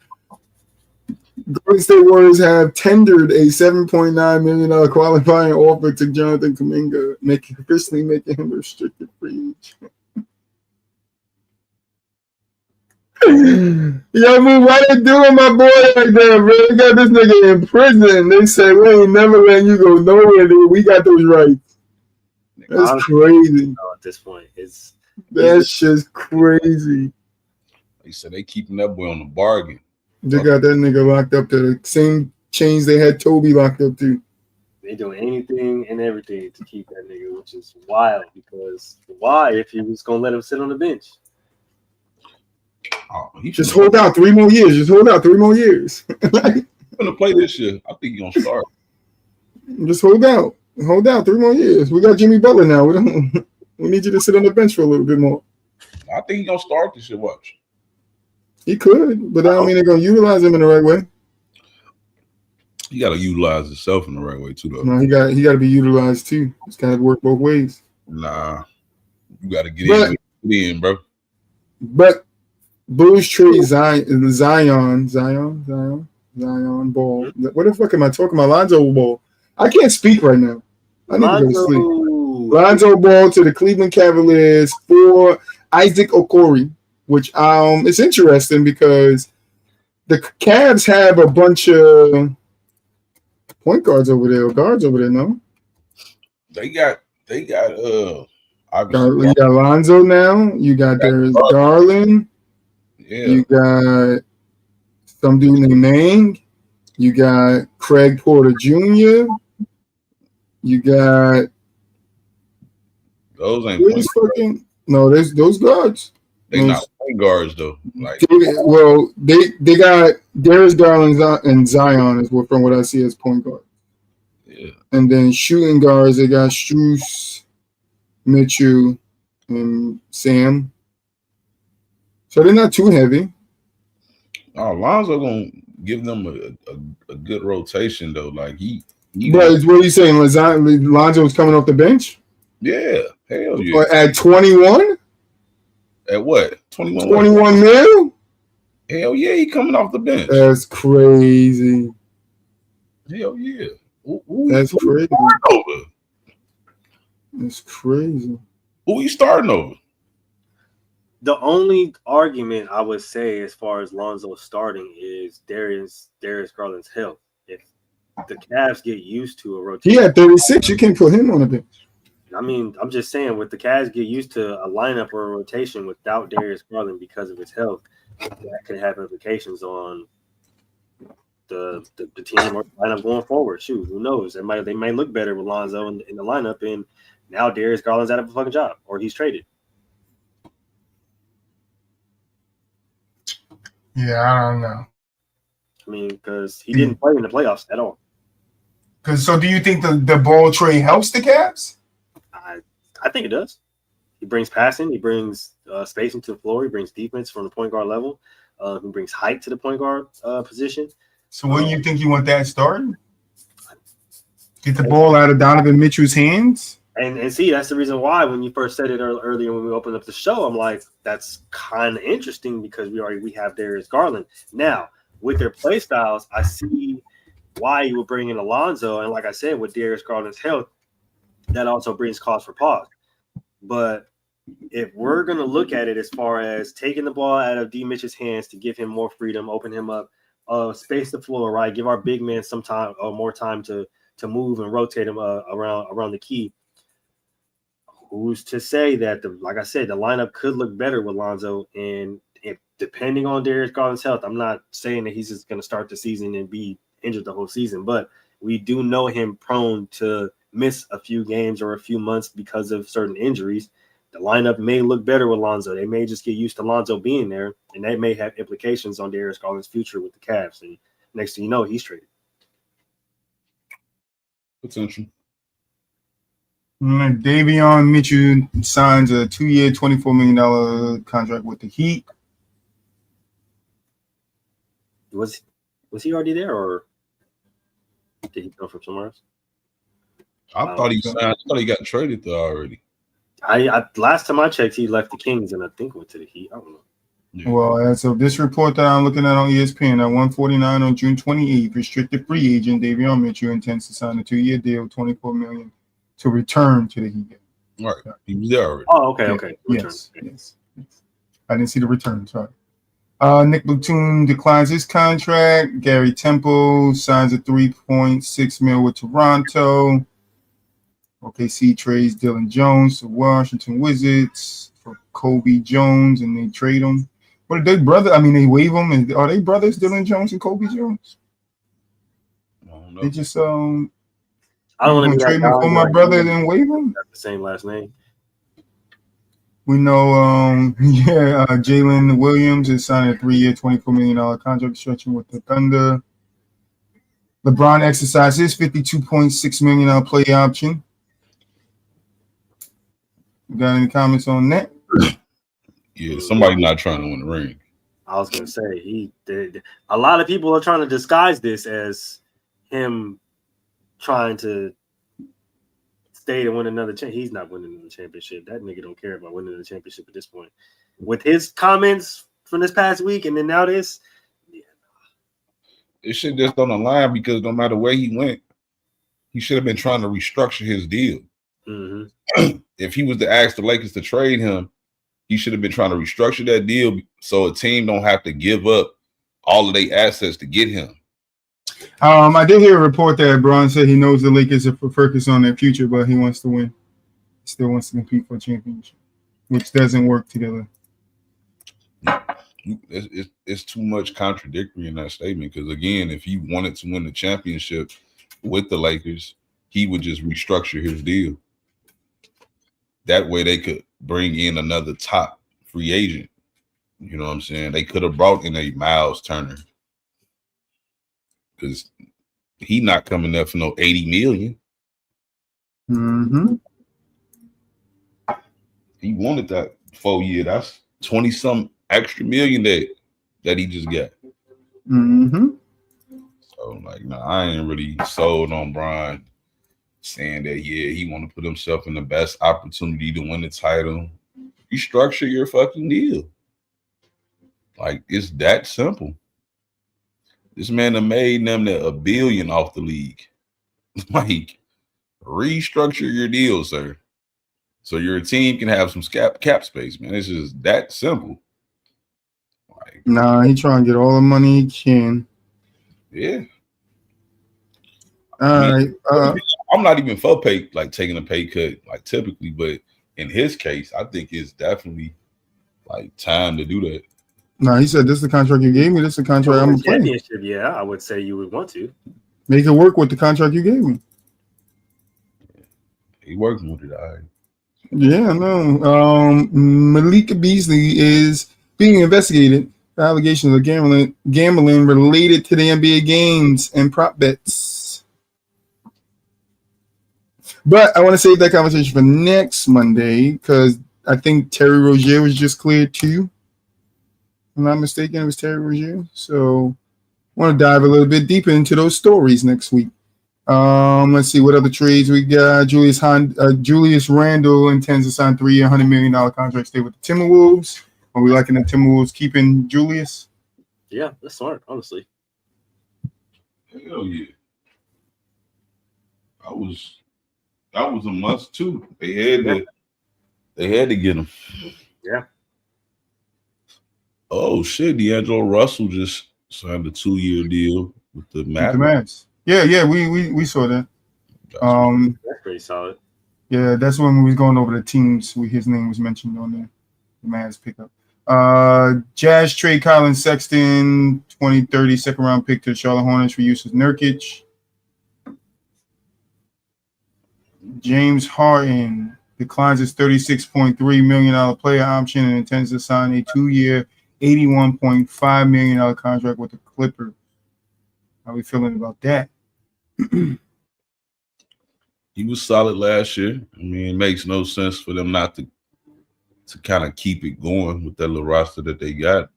Golden State Warriors have tendered a $7.9 million qualifying offer to Jonathan Kuminga, officially making him a restricted free agent. Yo, man, why they doing my boy like that, bro? They got this nigga in prison. They say, we ain't never letting you go nowhere, dude. We got those rights. That's honestly crazy. At this point, That's just crazy. They said they keeping that boy on the bargain. They got that nigga locked up to the same chains they had Toby locked up to. They doing anything and everything to keep that nigga, which is wild. Because why, if you was gonna let him sit on the bench? Oh, he Just hold out 3 more years. Just hold out 3 more years. He's gonna play this year. I think he's gonna start. Just hold out. Hold out 3 more years. We got Jimmy Butler now. We need you to sit on the bench for a little bit more. I think he's gonna start this year. Watch. He could, but I don't mean they're gonna utilize him in the right way. You gotta utilize himself in the right way too, though. No, he got to be utilized too. It's got to work both ways. Nah, you gotta get in, bro. But Bulls trade Zion Ball. What the fuck am I talking about? Lonzo Ball. I can't speak right now. I need to go to sleep. Lonzo Ball to the Cleveland Cavaliers for Isaac Okoro, which it's interesting because the Cavs have a bunch of point guards over there, or guards over there, no? They got You got Lonzo now. You got Darius Garland. Yeah. You got some dude named Mang. You got Craig Porter Jr. You got those ain't point guards. No, there's those guards. They not point guards though. Like, well, they got Darius Garland and Zion is from what I see as point guard. Yeah. And then shooting guards, they got Strus, Mitchell, and Sam. So they're not too heavy. Oh, Lonzo gonna give them a good rotation though. Like he But what are you saying? Lonzo's coming off the bench? Yeah, hell yeah. At 21? At what? 21? 21 mil? Hell yeah, he coming off the bench. That's crazy. Hell yeah. That's crazy. Over? That's crazy. Who you starting over? The only argument I would say as far as Lonzo starting is Darius Garland's health. If the Cavs get used to a rotation, he had 36. You can't put him on the bench. I mean, I'm just saying, with the Cavs get used to a lineup or a rotation without Darius Garland because of his health, that could have implications on the team or lineup going forward. Shoot, who knows? They might look better with Lonzo in the lineup, and now Darius Garland's out of a fucking job or he's traded. Yeah, I don't know. I mean, because he didn't play in the playoffs at all. So do you think the ball trade helps the Cavs? I think it does. He brings passing. He brings spacing to the floor. He brings defense from the point guard level. He brings height to the point guard position. So what do you think you want that starting? Get the ball out of Donovan Mitchell's hands? And see, that's the reason why when you first said it earlier when we opened up the show, I'm like, that's kind of interesting because we have Darius Garland. Now, with their play styles, I see why you would bring in Alonzo. And like I said, with Darius Garland's health, that also brings cause for pause. But if we're going to look at it as far as taking the ball out of D. Mitch's hands to give him more freedom, open him up, space the floor, right? Give our big man some time or more time to move and rotate him around the key. Who's to say that, like I said, the lineup could look better with Lonzo? And depending on Darius Garland's health, I'm not saying that he's just going to start the season and be injured the whole season, but we do know him prone to miss a few games or a few months because of certain injuries. The lineup may look better with Lonzo. They may just get used to Lonzo being there, and that may have implications on Darius Garland's future with the Cavs. And next thing you know, he's traded. Potential. Davion Mitchell signs a 2-year, $24 million contract with the Heat. Was he already there, or did he come from somewhere else? I thought he got traded there already. I last time I checked, he left the Kings and I think went to the Heat. I don't know. Yeah. Well, as of this report that I'm looking at on ESPN, at 149 on June 28th, restricted free agent Davion Mitchell intends to sign a 2-year deal, $24 million, to return to the Heat. Right, he was there already. Oh, okay. Yes. I didn't see the return. Sorry. Nick Batum declines his contract. Gary Temple signs a $3.6 million with Toronto. OKC trades Dylan Jones to Washington Wizards for Kobe Jones, and they trade him. But they brother. I mean, they waive them, and are they brothers, Dylan Jones and Kobe Jones? I don't know. They just I don't want to be that trade guy. me for my brother and then waive him. Got the same last name. We know, Jalen Williams is signed a 3-year, $24 million contract stretching with the Thunder. LeBron exercised his $52.6 million play option. You got any comments on that? Yeah, somebody not trying to win the ring. I was gonna say he did. A lot of people are trying to disguise this as him trying to stay to win another championship. He's not winning the championship. That nigga don't care about winning the championship at this point. With his comments from this past week and then now this, This shit just on the line because no matter where he went, he should have been trying to restructure his deal. mm-hmm. If he was to ask the Lakers to trade him, he should have been trying to restructure that deal so a team don't have to give up all of their assets to get him. I did hear a report that Braun said he knows the Lakers are focused on their future, but he wants to win. He still wants to compete for a championship, which doesn't work together. It's too much contradictory in that statement because, again, if he wanted to win the championship with the Lakers, he would just restructure his deal. That way they could bring in another top free agent. You know what I'm saying? They could have brought in a Miles Turner because he not coming there for no $80 million. Mm-hmm. He wanted that 4-year. That's 20-something extra million that he just got. Mm-hmm. So, like, no, I ain't really sold on Bron saying that, yeah, he want to put himself in the best opportunity to win the title. You structure your fucking deal. Like, it's that simple. This man have made them $1 billion off the league. Like, restructure your deal, sir. So your team can have some cap space, man. It's just that simple. Like, Nah, he trying to get all the money he can. yeah. All right. I'm not even for taking a pay cut, like typically, but in his case, I think it's definitely like time to do that. No, he said, this is the contract you gave me. This is the contract I'm playing. Championship, yeah, I would say you would want to. Make it work with the contract you gave me. He working with it, all right. Yeah, no. Malika Beasley is being investigated for allegations of gambling related to the NBA games and prop bets. But I want to save that conversation for next Monday because I think Terry Rozier was just cleared too. If I'm not mistaken, it was Terry Rozier. So I want to dive a little bit deeper into those stories next week. Let's see what other trades we got. Julius Randle intends to sign 3-year, $100 million contract, stay with the Timberwolves. Are we liking the Timberwolves keeping Julius? Yeah, that's smart, honestly. Hell yeah. That was a must too. They had to get him. Yeah. Oh shit, D'Angelo Russell just signed a 2-year deal with the Mavericks. Yeah, we saw that. That's pretty solid. Yeah, that's when we was going over the teams. His name was mentioned on there. The Mavs pickup. Jazz trade Colin Sexton, 2030 second round pick to the Charlotte Hornets for use as Nurkic. James Harden declines his $36.3 million player option and intends to sign a 2-year, $81.5 million contract with the Clippers. How we feeling about that? He was solid last year. I mean, it makes no sense for them not to kind of keep it going with that little roster that they got.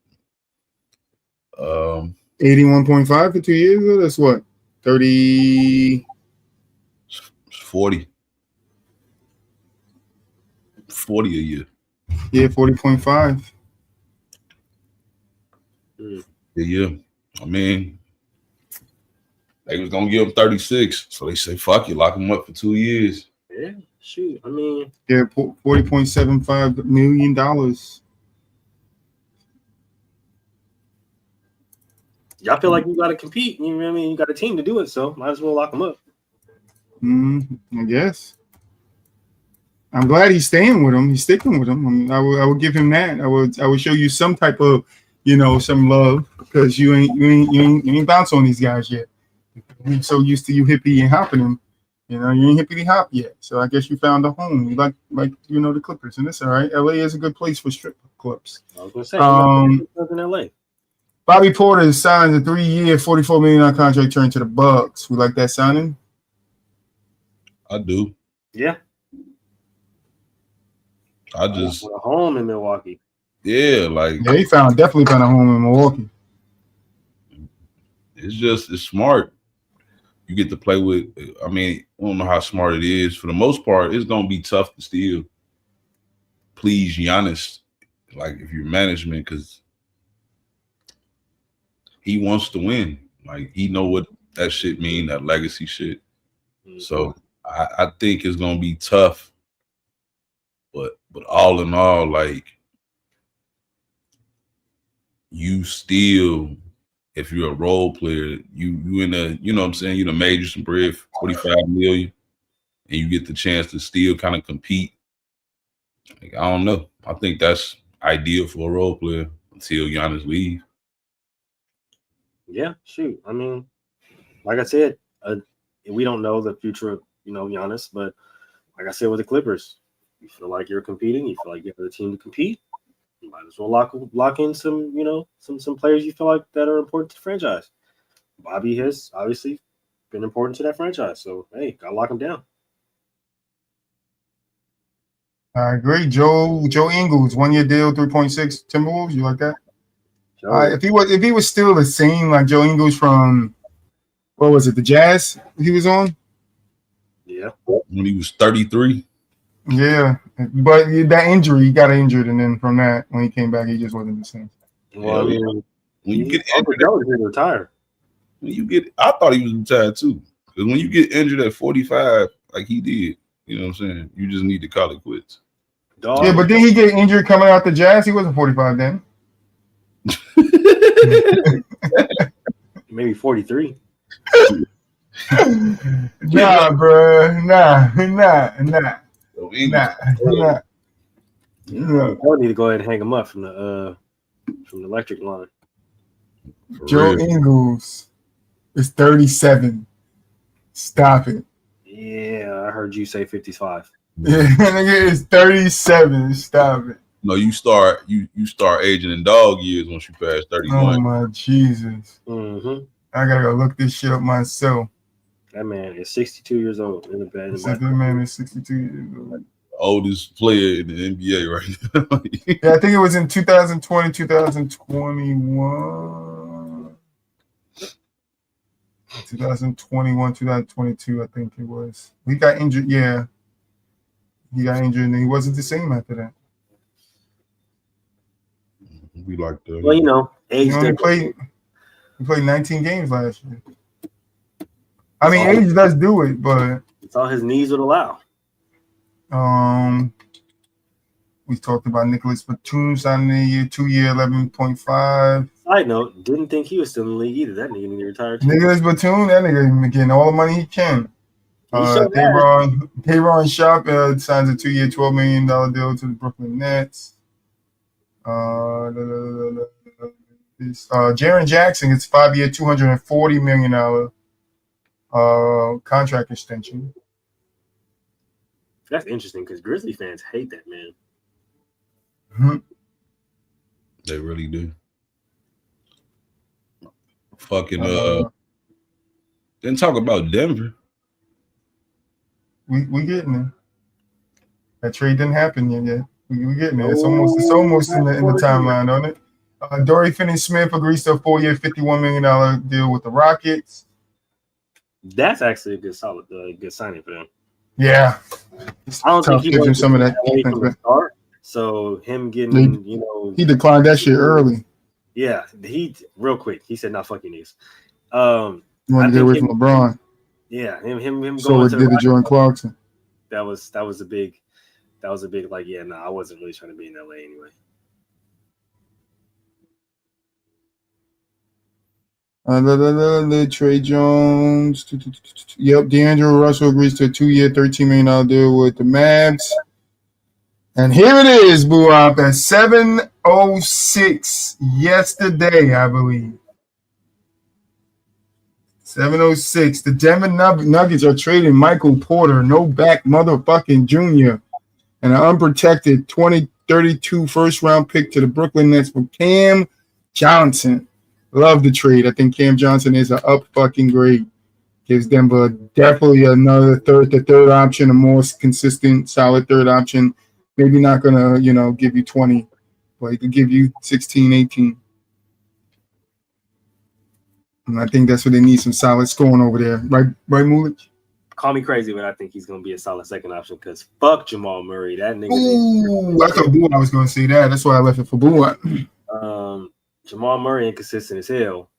81.5 for 2 years, though? That's what? 30 40 a year. Yeah, 40.5. Yeah. I mean, they was gonna give him 36, so they say, "Fuck you, lock him up for 2 years." Yeah, shoot. I mean, Yeah, $40.75 million. y'all feel like you got to compete. You know what I mean? You got a team to do it, so might as well lock them up. I guess. I'm glad he's staying with him. He's sticking with him. I will give him that. I would show you some type of, some love because you ain't bounce on these guys yet. You're so used to you hippie and hopping them. You ain't hippity hop yet. So I guess you found a home. You like the Clippers, and that's all right. LA is a good place for strip clubs. I was gonna say, in LA. Bobby Porter signs a 3-year, $44 million contract turn to the Bucks. We like that signing. I do. Yeah. I just a home in Milwaukee. Yeah, he definitely found a home in Milwaukee. It's smart. You get to play with. I mean, I don't know how smart it is. For the most part, it's gonna be tough to still please Giannis, like if you're management, because he wants to win. Like he know what that shit mean, that legacy shit. Mm-hmm. So I think it's gonna be tough. But all in all, like you still, if you're a role player, you in a, you know what I'm saying, you done made you some bread, 45 million, and you get the chance to still kind of compete. Like, I don't know. I think that's ideal for a role player until Giannis leaves. Yeah, shoot. I mean, like I said, we don't know the future of, Giannis, but like I said with the Clippers, you feel like you're competing, you feel like you have the team to compete, you might as well lock in some, some players you feel like that are important to the franchise. Bobby has obviously been important to that franchise, so hey, gotta lock him down. I agree. Joe Ingles, 1-year deal, 3.6 Timberwolves. You like that? If he was still the same like Joe Ingles from, what was it, the Jazz he was on? Yeah. When he was 33. Yeah, but that injury, he got injured, and then from that, when he came back, he just wasn't the same. Well, I mean, when you get injured, he retired. I thought he was retired too. Because when you get injured at 45, like he did, you know what I'm saying, you just need to call it quits. Dog. Yeah, but then he get injured coming out the Jazz. He wasn't 45 then. Maybe 43. Nah, bro. Nah. I need to go ahead and hang him up from the electric line. Joe Ingles is 37. Stop it. Yeah, I heard you say 55. Yeah, nigga is 37. Stop it. No, you start aging in dog years once you pass 31. Oh my Jesus. Mm-hmm. I gotta go look this shit up myself. That man is 62 years old in the bed. That man is 62 years old. Oldest player in the NBA right now. Yeah, I think it was in 2020, 2021. 2021, 2022, I think it was. He got injured, yeah. He got injured and he wasn't the same after that. We like that. Well, age. He played 19 games last year. I mean, age does do it, but it's all his knees would allow. We talked about Nicholas Batum signing a 2-year, 11.5. Side note, didn't think he was still in the league either. That nigga need to retire too. Nicholas Batum, that nigga getting all the money he can. Day'Ron Sharpe signs a 2-year, $12 million deal to the Brooklyn Nets. Jaren Jackson gets 5-year, $240 million contract extension. That's interesting because Grizzly fans hate that man. Mm-hmm. They really do. Fucking didn't talk about Denver. We getting there. That trade didn't happen yet. We getting there. It's almost in the timeline, don't it? Dorian Finney-Smith agrees to a 4-year, $51 million deal with the Rockets. That's actually a good signing for them. Yeah, I don't think he gives him some of that defense. From the start, so him getting, he declined that shit early. Yeah, he real quick. He said, "Nah, fuck your knees." You want to get away from LeBron? Yeah, him so going it to did to Jordan Clarkson. That was a big like, yeah, no, I wasn't really trying to be in LA anyway. Trey Jones. Yep, D'Angelo Russell agrees to a 2-year, $13 million deal with the Mavs. And here it is, Boo Up, at 7:06 yesterday, I believe. 7:06. The Denver Nuggets are trading Michael Porter, no back motherfucking junior, and an unprotected 2032 first-round pick to the Brooklyn Nets for Cam Johnson. Love the trade. I think Cam Johnson is an up fucking grade. Gives Denver definitely another third option, a more consistent, solid third option. Maybe not gonna, give you 20, but he could give you 16, 18. And I think that's what they need, some solid scoring over there. Right, Mulich? Call me crazy, but I think he's going to be a solid second option because fuck Jamal Murray. That nigga. Ooh, I thought Boo I was going to say that. That's why I left it for Boo. Jamal Murray inconsistent as hell.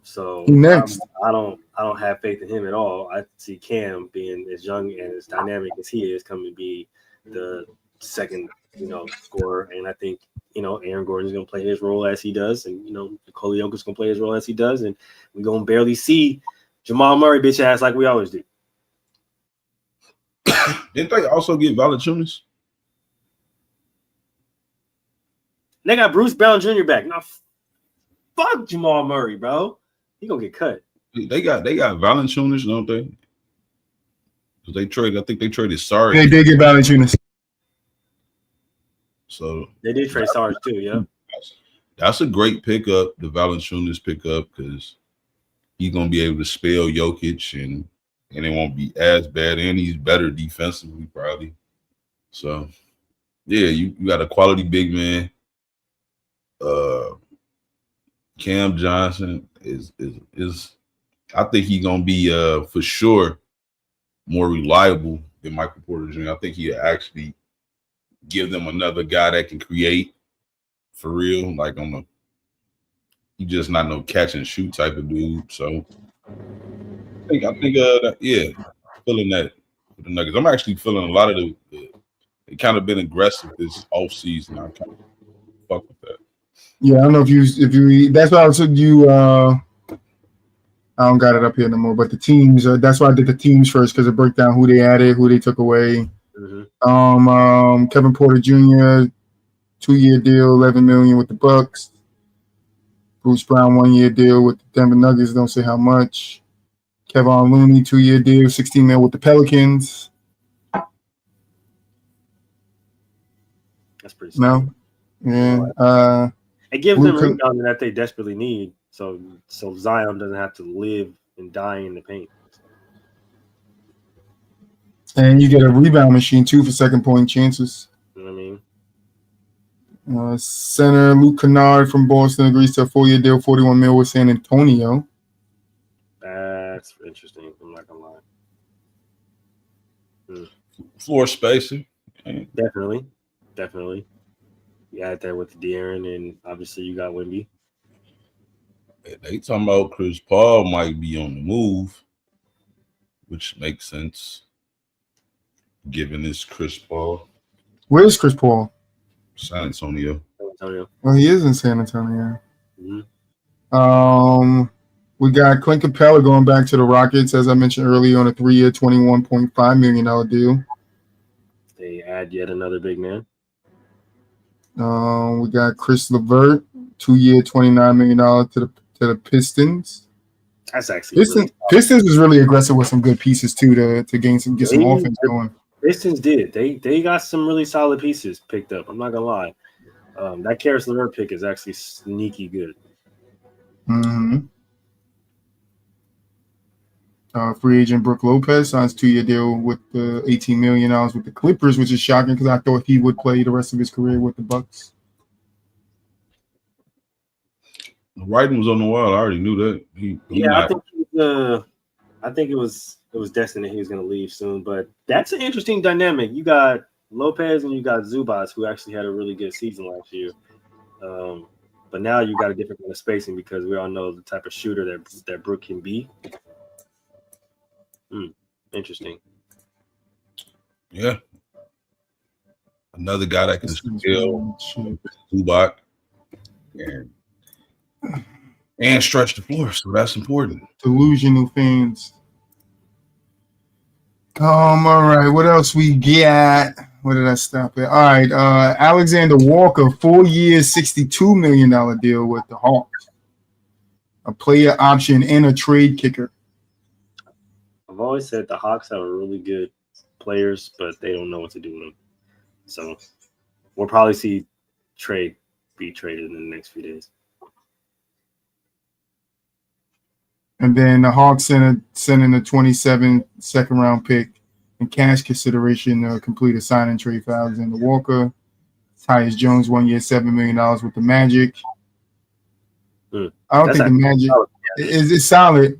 So next. I don't have faith in him at all. I see Cam being as young and as dynamic as he is coming to be the second, scorer. And I think, Aaron Gordon's going to play his role as he does. And, Nikola Jokic's going to play his role as he does. And we're going to barely see Jamal Murray bitch ass like we always do. Didn't they also get Valanciunas? They got Bruce Brown Jr. back. Now, fuck Jamal Murray, bro. He gonna get cut. They got Valanciunas, don't they? Because I think they traded Sarge. They did get Valanciunas. So they did trade Sarge too, yeah. That's a great pickup, the Valanciunas pickup, because he's gonna be able to spell Jokic and it won't be as bad, and he's better defensively probably. So yeah, you got a quality big man. Cam Johnson is I think he's gonna be for sure more reliable than Michael Porter Jr. I think he'll actually give them another guy that can create for real, like he just not no catch and shoot type of dude. So I think feeling that with the Nuggets. I'm actually feeling a lot of they kind of been aggressive this offseason. I kind of fuck with that. Yeah, I don't know if you that's why I took you I don't got it up here no more, but the teams, that's why I did the teams first, because it broke down who they added, who they took away. Mm-hmm. Kevin Porter Jr., 2-year deal, $11 million with the Bucks. Bruce Brown, 1-year deal with the Denver Nuggets, don't say how much. Kevon Looney, 2-year deal, $16 million with the Pelicans. That's pretty simple. No? Yeah. It gives them rebounding that they desperately need, so Zion doesn't have to live and die in the paint. And you get a rebound machine too for second point chances. You know what I mean? Center Luke Kennard from Boston agrees to a 4-year deal, $41 million with San Antonio. That's interesting. I'm not gonna lie. Floor spacer. Definitely. You add that with De'Aaron, and obviously you got Wemby. They talking about Chris Paul might be on the move, which makes sense given this Chris Paul. Where's Chris Paul? San Antonio. Well, he is in San Antonio. Mm-hmm. We got Clint Capella going back to the Rockets, as I mentioned earlier, on a 3-year, $21.5 million deal. They add yet another big man. We got Chris LeVert, 2-year, $29 million to the Pistons. That's actually Pistons is really aggressive with some good pieces too to get some offense going. Pistons did. They got some really solid pieces picked up. I'm not gonna lie. That Karis LeVert pick is actually sneaky good. Mm-hmm. Free agent Brook Lopez signs 2-year deal with the $18 million with the Clippers, which is shocking because I thought he would play the rest of his career with the Bucks. The writing was on the wall. I already knew that. I think it was destined that he was going to leave soon. But that's an interesting dynamic. You got Lopez and you got Zubac, who actually had a really good season last year. But now you got a different kind of spacing because we all know the type of shooter that Brook can be. Interesting. Yeah. Another guy that can steal Zubac and stretch the floor, so that's important. Delusional fans. All right. What else we got? Where did I stop at? All right, Alexander Walker, 4 years, $62 million deal with the Hawks. A player option and a trade kicker. I've always said the Hawks have really good players, but they don't know what to do with them. So we'll probably see be traded in the next few days. And then the Hawks sent in a 27 second-round pick and cash consideration to complete a sign-and trade for Alexander Walker. Tyus Jones, 1 year, $7 million with the Magic. I don't think the Magic is solid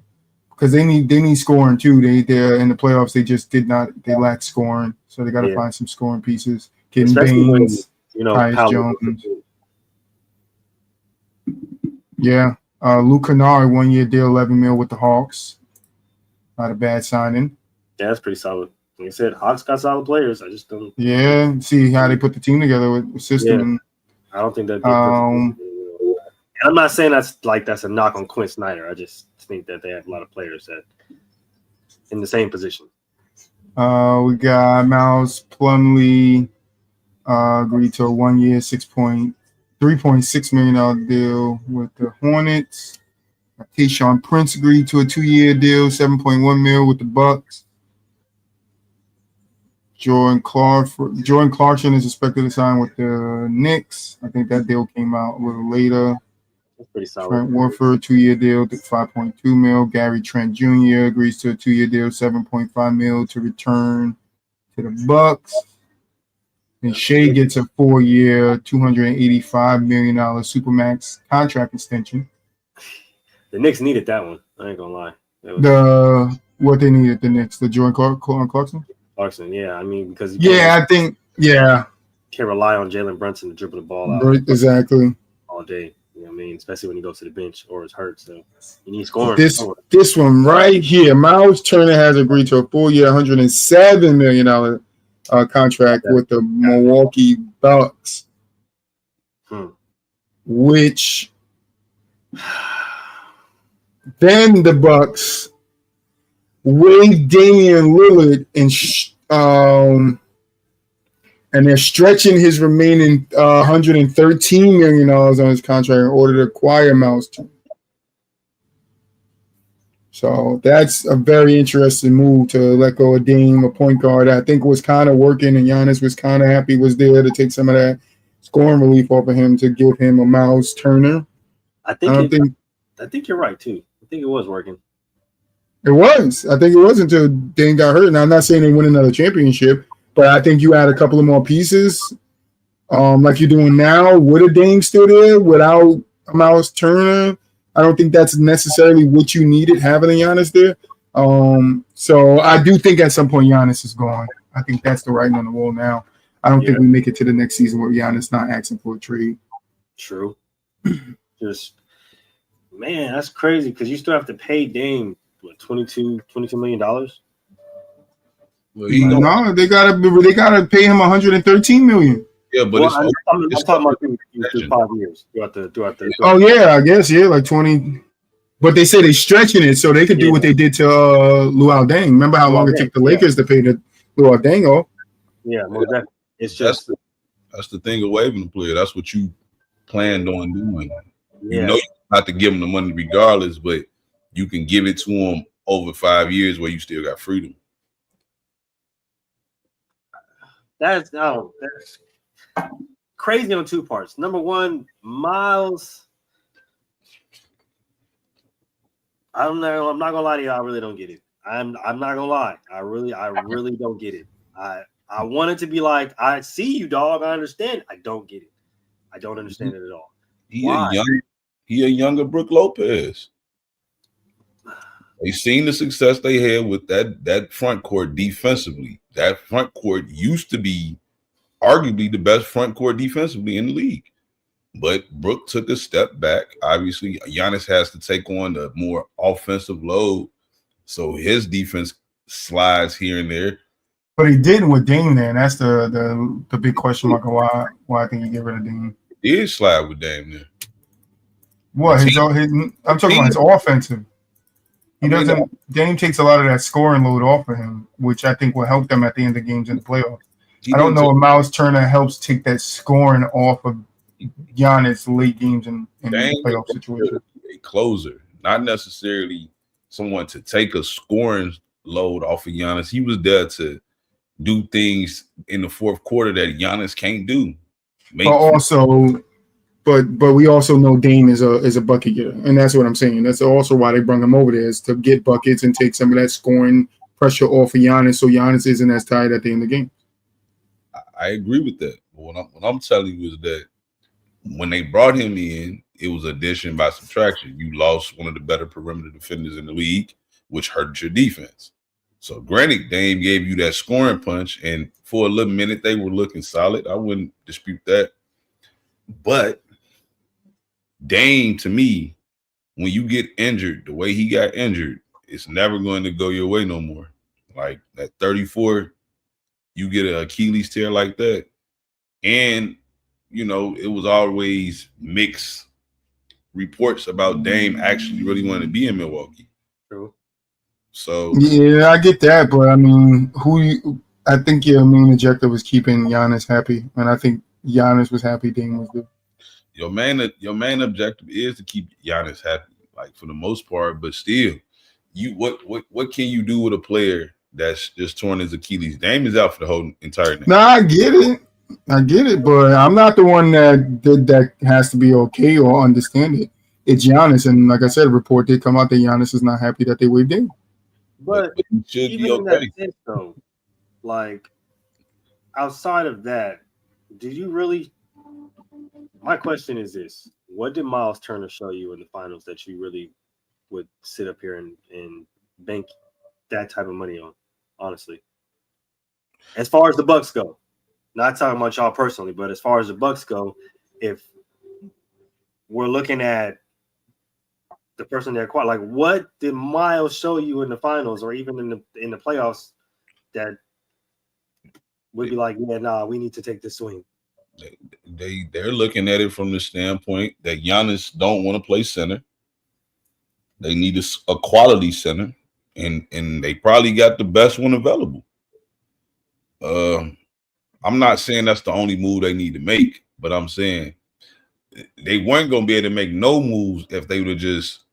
because they need scoring too. They're in the playoffs. They lack scoring, so they got to find some scoring pieces. Getting Baines, Tyus Jones. Yeah. Luke Kennard, 1 year deal, $11 million with the Hawks. Not a bad signing. Yeah, that's pretty solid. Like I said, Hawks got solid players. I just don't. Yeah, see how they put the team together with the system. Yeah. I don't think that. I'm not saying that's a knock on Quinn Snyder. I just think that they have a lot of players that in the same position. We got Miles Plumlee agreed to a 1 year, $3.6 million deal with the Hornets. Tayshaun Prince agreed to a 2 year deal, $7.1 million with the Bucks. Jordan Clarkson is expected to sign with the Knicks. I think that deal came out a little later. That's pretty solid. Trent Warford, 2 year deal, $5.2 million. Gary Trent Jr. agrees to a 2 year deal, $7.5 million to return to the Bucks. And Shea gets a 4 year, $285 million Supermax contract extension. The Knicks needed that one. I ain't gonna lie. What they needed, the Knicks, the Jordan Clarkson? Clarkson, yeah. I mean, because can't rely on Jalen Brunson to dribble the ball out. Right, exactly. All day. You know what I mean? Especially when he goes to the bench or is hurt. So you need scoring. This one right here, Miles Turner has agreed to a 4 year, $107 million contract with the Milwaukee Bucks, which then the Bucks waived Damian Lillard and they're stretching his remaining $113 million on his contract in order to acquire Miles Turner. So that's a very interesting move to let go of Dame, a point guard I think was kind of working, and Giannis was kind of happy was there to take some of that scoring relief off of him to give him a Miles Turner. I think you're right too. I think it was working. It was. I think it was until Dame got hurt. Now I'm not saying they win another championship, but I think you add a couple of more pieces, like you're doing now with a Dame still there without a Miles Turner. I don't think that's necessarily what you needed having a Giannis there. So I do think at some point Giannis is gone. I think that's the writing on the wall now. I don't think we make it to the next season where Giannis not asking for a trade. True. Man, that's crazy because you still have to pay Dame what, $22 million. Well, no, they gotta pay him $113 million. Yeah, but I'm talking about through 5 years. Oh yeah, I guess like 20. But they say they're stretching it so they could do what they did to Luol Deng. Remember how long it took the Lakers to pay the Luol Deng off? Yeah, well, it's just that's the thing of waiving the player. That's what you planned on doing. Yeah. You know you have to give them the money regardless, but you can give it to them over 5 years where you still got freedom. That's crazy on two parts. Number one, Miles. I'm not gonna lie to you. I really don't get it. I'm not gonna lie. I really don't get it. I want it to be like, I see you, dog. I understand. I don't get it. I don't understand it at all. He a younger Brook Lopez. They seen the success they had with that front court defensively. That front court used to be arguably the best front court defensively in the league. But Brook took a step back. Obviously, Giannis has to take on the more offensive load, so his defense slides here and there. But he didn't with Dame there, and that's the big question mark of why I think he get rid of Dame. He did slide with Dame there. What? I'm talking about his offensive. Dame takes a lot of that scoring load off of him, which I think will help them at the end of games in the playoffs. I don't know if Miles Turner helps take that scoring off of Giannis late games in playoff situations. A closer, not necessarily someone to take a scoring load off of Giannis. He was there to do things in the fourth quarter that Giannis can't do. But we also know Dame is a bucket getter, and that's what I'm saying. That's also why they brought him over there, is to get buckets and take some of that scoring pressure off of Giannis, so Giannis isn't as tired at the end of the game. I agree with that. But what I'm telling you is that when they brought him in, it was addition by subtraction. You lost one of the better perimeter defenders in the league, which hurt your defense. So granted, Dame gave you that scoring punch, and for a little minute they were looking solid. I wouldn't dispute that. But Dame, to me, when you get injured the way he got injured, it's never going to go your way no more. Like at 34, you get an Achilles tear like that. And, you know, it was always mixed reports about Dame actually really wanting to be in Milwaukee. True. So yeah, I get that, but I mean, I think your main objective was keeping Giannis happy, and I think Giannis was happy. Dame was good. Your main objective is to keep Giannis happy, like for the most part. But still, what can you do with a player that's just torn his Achilles? Dame is out for the whole entire night. No, I get it, but I'm not the one that has to be okay or understand it. It's Giannis, and like I said, a report did come out that Giannis is not happy that they waived Dame. But you should even be in okay. that sense, though, like outside of that, did you really? My question is this: what did Miles Turner show you in the finals that you really would sit up here and bank that type of money on? Honestly, as far as the Bucks go, not talking about y'all personally, but as far as the Bucks go, if we're looking at the person they're quite like, what did Miles show you in the finals or even in the playoffs that would be like, yeah, nah, we need to take this swing? They're looking at it from the standpoint that Giannis don't want to play center. They need a quality center, and they probably got the best one available. I'm not saying that's the only move they need to make, but I'm saying they weren't going to be able to make no moves if they would have just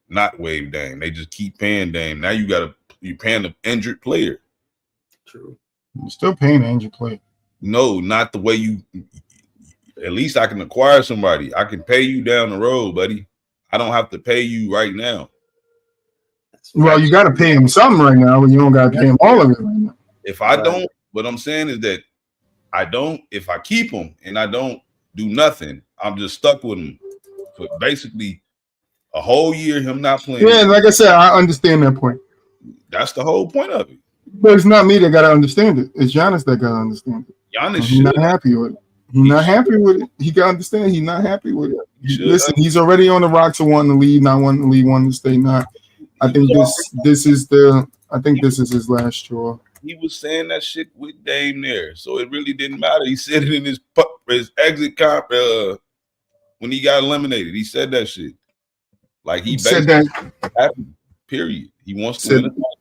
not waive Dame. They just keep paying Dame. Now you're paying an injured player. True. You're still paying an injured player. No, not the way you. At least I can acquire somebody. I can pay you down the road, buddy. I don't have to pay you right now. Well, you got to pay him something right now, but you don't got to pay him all of it right now. If I don't, what I'm saying is that if I keep him and I don't do nothing, I'm just stuck with him for basically a whole year, him not playing. Yeah, like I said, I understand that point. That's the whole point of it. But it's not me that got to understand it. It's Giannis that got to understand it. Giannis he's not happy with it. He's not happy with it. He got to understand he's not happy with it. Listen, he's already on the rocks of wanting to leave, not wanting to leave, wanting to stay. Not. I think this is his last straw. He was saying that shit with Dame there, so it really didn't matter. He said it in his exit comp when he got eliminated. He said that shit. Like he said that. Happy, period. He wants to win the title.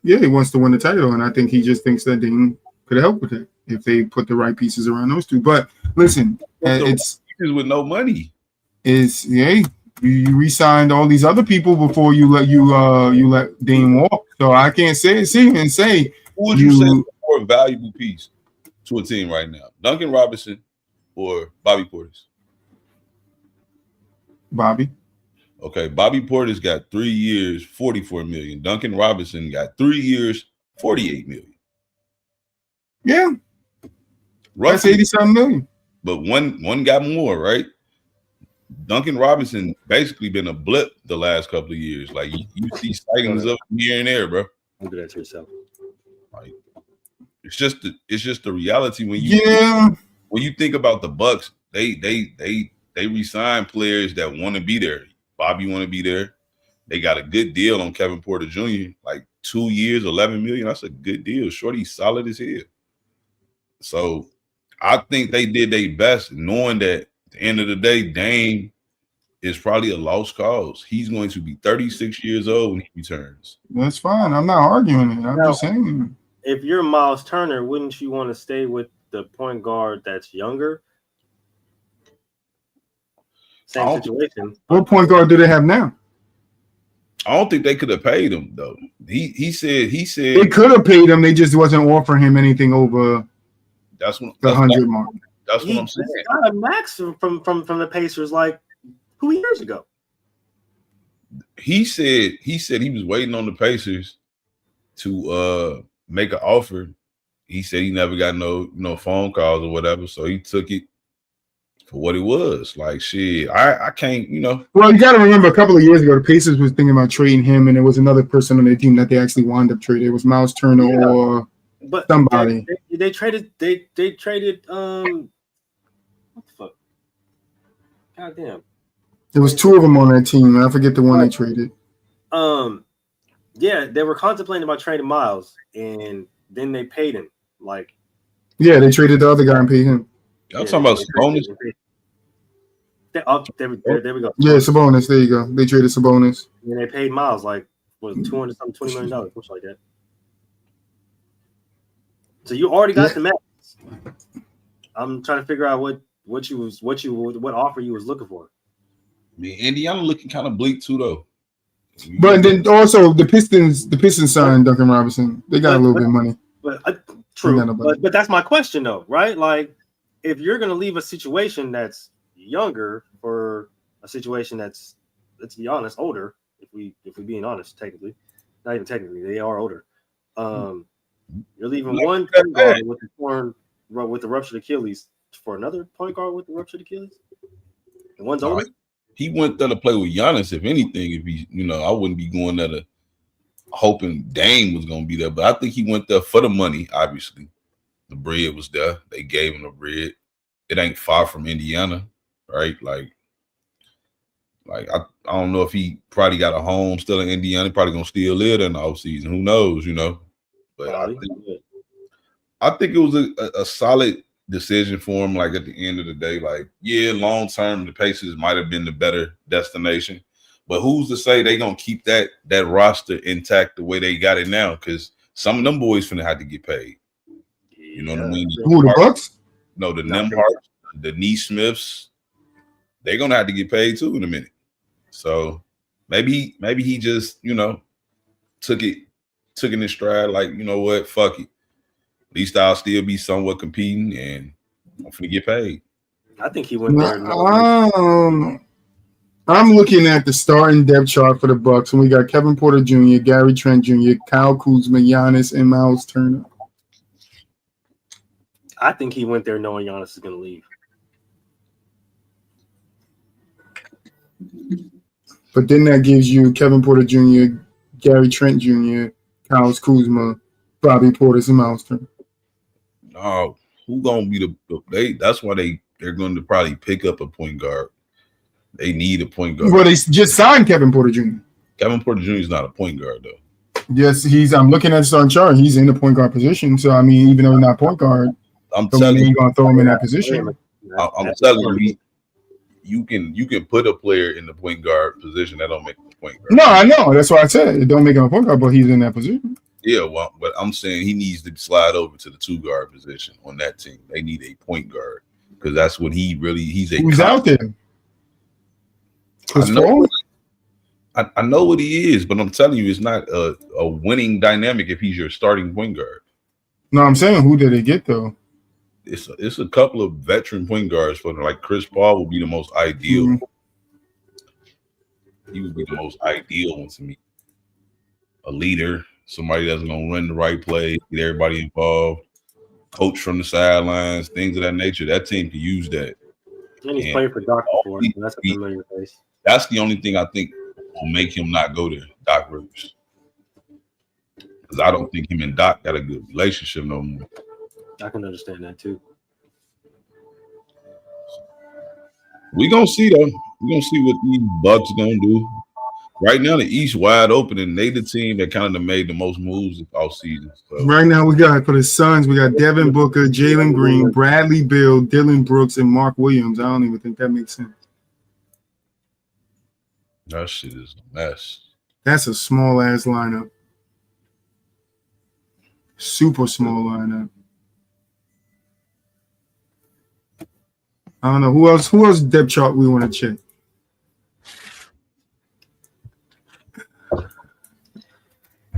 Yeah, he wants to win the title, and I think he just thinks that Dame could help with it if they put the right pieces around those two. But listen, it's with no money. You re-signed all these other people before you let Dame walk. So I can't say who would you say is a more valuable piece to a team right now? Duncan Robinson or Bobby Portis? Bobby. Okay, Bobby Portis got 3 years, $44 million. Duncan Robinson got 3 years, $48 million. Yeah. Roughly, that's $87 million. But one got more, right? Duncan Robinson basically been a blip the last couple of years. Like you see sightings of him here and there, bro. Don't do that to yourself. Like it's just the reality when you think about the Bucks, they re-sign players that want to be there. Bobby want to be there. They got a good deal on Kevin Porter Jr. Like 2 years, $11 million. That's a good deal. Shorty's solid as hell. So I think they did their best, knowing that at the end of the day, Dame is probably a lost cause. He's going to be 36 years old when he returns. That's fine. I'm not arguing it. I'm just saying. if you're Miles Turner, wouldn't you want to stay with the point guard that's younger? Same situation. What point guard do they have now? I don't think they could have paid him though. He said They could have paid him. They just wasn't offering him anything over that's what the 100 mark. That's what I'm saying. He got a max from the Pacers like 2 years ago. He said he was waiting on the Pacers to make an offer. He said he never got no phone calls or whatever, so he took it for what it was. Like shit, I can't, Well, you got to remember, a couple of years ago, the Pacers was thinking about trading him, and there was another person on their team that they actually wound up trading. It was Miles Turner or somebody. They traded. They traded. What the fuck? Goddamn. There was two of them on that team, and I forget the one they traded. Yeah, they were contemplating about trading Miles, and then they paid him. Like, yeah, they traded the other guy and paid him. I'm talking about Sabonis. There we go. Yeah, Sabonis. There you go. They traded Sabonis. And they paid Miles like was $200 something, $20 million, something like that. So you already got the max. I'm trying to figure out what offer you was looking for. I mean, Indiana looking kind of bleak too, though. But then also the Pistons signed Duncan Robinson. They got a little bit of money. But true. But that's my question though, right? Like, if you're gonna leave a situation that's younger for a situation that's, let's be honest, older. If we being honest, technically, not even technically, they are older. You're leaving one point guard with the ruptured Achilles for another point guard with the ruptured Achilles. And one's older. He went there to play with Giannis. If anything, if he, I wouldn't be going there to hoping Dame was going to be there. But I think he went there for the money. Obviously, the bread was there. They gave him the bread. It ain't far from Indiana, right? Like I don't know if he probably got a home still in Indiana. Probably gonna still live there in the offseason. Who knows? But I think it was a solid decision for him. Like at the end of the day, like long term, the Pacers might have been the better destination. But who's to say they gonna keep that roster intact the way they got it now? Because some of them boys finna have to get paid. You know what I mean? Who, the Bucks? No, the Nemharts, the Neesmiths, they're gonna have to get paid too in a minute. So maybe he just took it in stride. Like, you know what, fuck it. At least I'll still be somewhat competing, and I'm gonna get paid. I think he went there. I'm looking at the starting depth chart for the Bucks, and we got Kevin Porter Jr., Gary Trent Jr., Kyle Kuzma, Giannis, and Miles Turner. I think he went there knowing Giannis is going to leave. But then that gives you Kevin Porter Jr., Gary Trent Jr., Kyle Kuzma, Bobby Portis, and Miles Turner. No, who gonna be they? That's why they're going to probably pick up a point guard. They need a point guard. Well, they just signed Kevin Porter Jr. Kevin Porter Jr. is not a point guard though. Yes, I'm looking at the starting chart. He's in the point guard position. So I mean, even though he's not a point guard, I'm telling you, ain't gonna throw him in that position. I'm telling you, you can put a player in the point guard position that don't make him a point guard. No, I know. That's why I said it don't make him a point guard, but he's in that position. Yeah, well, but I'm saying he needs to slide over to the 2-guard position on that team. They need a point guard because that's what who's out there. I know what he is, but I'm telling you, it's not a winning dynamic if he's your starting point guard. No, I'm saying, who did they get though? It's a couple of veteran point guards for them. Like Chris Paul would be the most ideal. Mm-hmm. He would be the most ideal one to me. A leader, somebody that's gonna run the right play, get everybody involved, coach from the sidelines, things of that nature. That team could use that. And he's playing for Doc before. That's a familiar face. That's the only thing I think will make him not go there, Doc Rivers. Because I don't think him and Doc got a good relationship no more. I can understand that too. We're gonna see though. We're gonna see what these Bucks gonna do. Right now, the East wide open, and they the team that kind of made the most moves all season. So. Right now, we got for the Suns, we got Devin Booker, Jalen Green, Bradley Beal, Dylan Brooks, and Mark Williams. I don't even think that makes sense. That shit is a mess. That's a small ass lineup. Super small lineup. I don't know who else. Who else depth chart we want to check?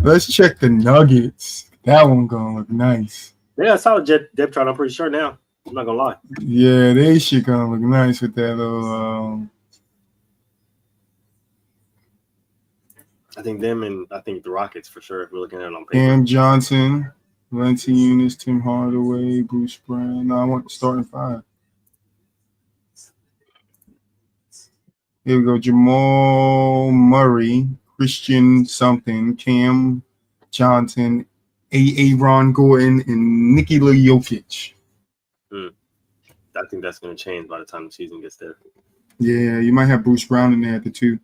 Let's check the Nuggets. That one gonna look nice. Yeah, solid depth chart. I'm pretty sure now. I'm not gonna lie. Yeah, they shit gonna look nice with that little. I think them and I think the Rockets for sure. If we're looking at it on paper. Cam Johnson, Valanciunas, Tim Hardaway, Bruce Brown. No, I want the starting five. Here we go. Jamal Murray, Christian something, Cam Johnson, Aaron Gordon, and Nikola Jokic. I think that's going to change by the time the season gets there. Yeah, you might have Bruce Brown in there at the 2.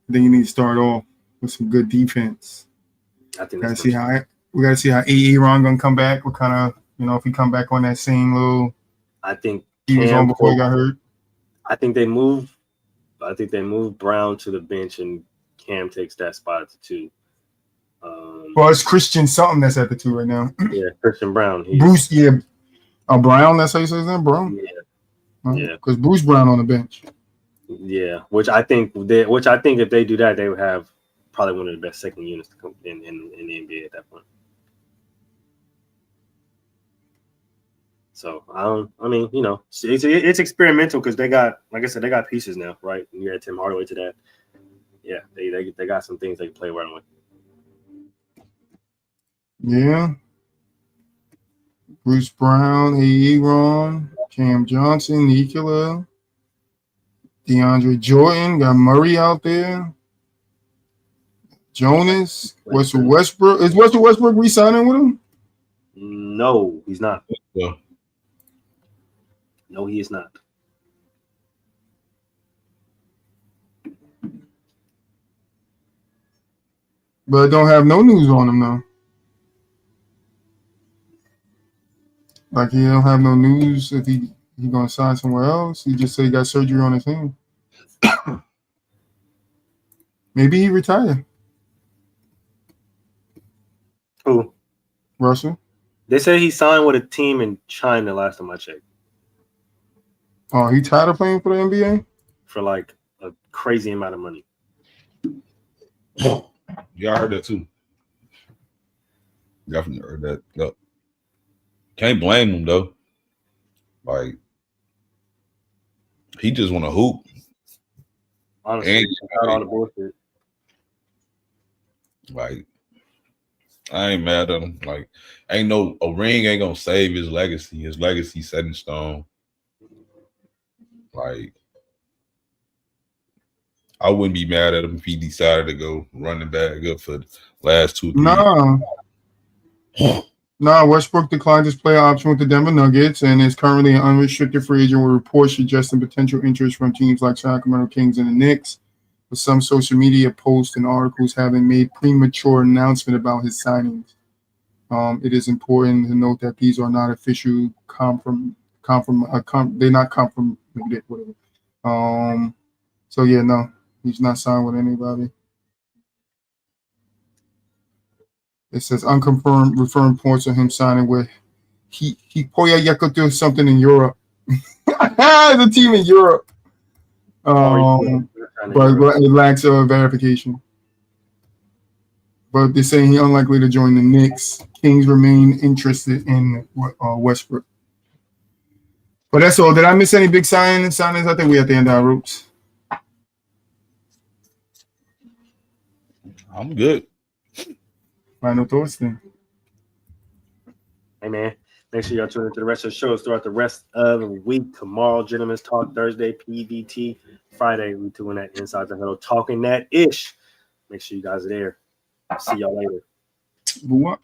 I think you need to start off with some good defense. I think we gotta see how Aaron gonna come back. What kind of, if he come back on that same little. I think he was on before he got hurt. I think they move Brown to the bench and Cam takes that spot at the 2. Well, it's Christian something that's at the 2 right now. Yeah, Christian Brown. Bruce, yeah. Brown, that's how you say his name, Brown? Yeah. Because Bruce Brown on the bench. Yeah, which I think if they do that, they would have probably one of the best second units to come in the NBA at that point. So it's experimental because they got, like I said, they got pieces now, right? You add Tim Hardaway to that. Yeah, they got some things they can play around with. Yeah. Bruce Brown, Aaron, Cam Johnson, Nikola, DeAndre Jordan, got Murray out there. Jonas, Westbrook. Is Westbrook re-signing with him? No, he's not. Yeah. No, he is not. But I don't have no news on him though. Like he don't have no news if he gonna sign somewhere else. He just said he got surgery on his hand. Maybe he retired. Who? Russell. They say he signed with a team in China last time I checked. Oh, he tired of playing for the NBA? For like a crazy amount of money. Yeah, I heard that too. Definitely heard that. Look, can't blame him though. Like, he just want to hoop. Honestly, all the bullshit. Like, I ain't mad at him. Like, a ring ain't gonna save his legacy. His legacy set in stone. Like, I wouldn't be mad at him if he decided to go running back up for the last 2 3. No, Westbrook declined his player option with the Denver Nuggets and is currently an unrestricted free agent with reports suggesting potential interest from teams like Sacramento Kings and the Knicks, with some social media posts and articles having made premature announcement about his signings. It is important to note that these are not official they're not whatever. So yeah, no, he's not signed with anybody. It says unconfirmed, referring points on him signing with he Poya do something in Europe. The team in Europe. But it lacks verification. But they're saying he's unlikely to join the Knicks. Kings remain interested in Westbrook. But that's all. Did I miss any big signings? I think we're at the end of our ropes. I'm good. Final thoughts then. Hey man, make sure y'all tune into the rest of the shows throughout the rest of the week. Tomorrow, Gentlemen's Talk. Thursday, PVT. Friday, we doing that Inside the Huddle, talking that ish. Make sure you guys are there. See y'all later. What?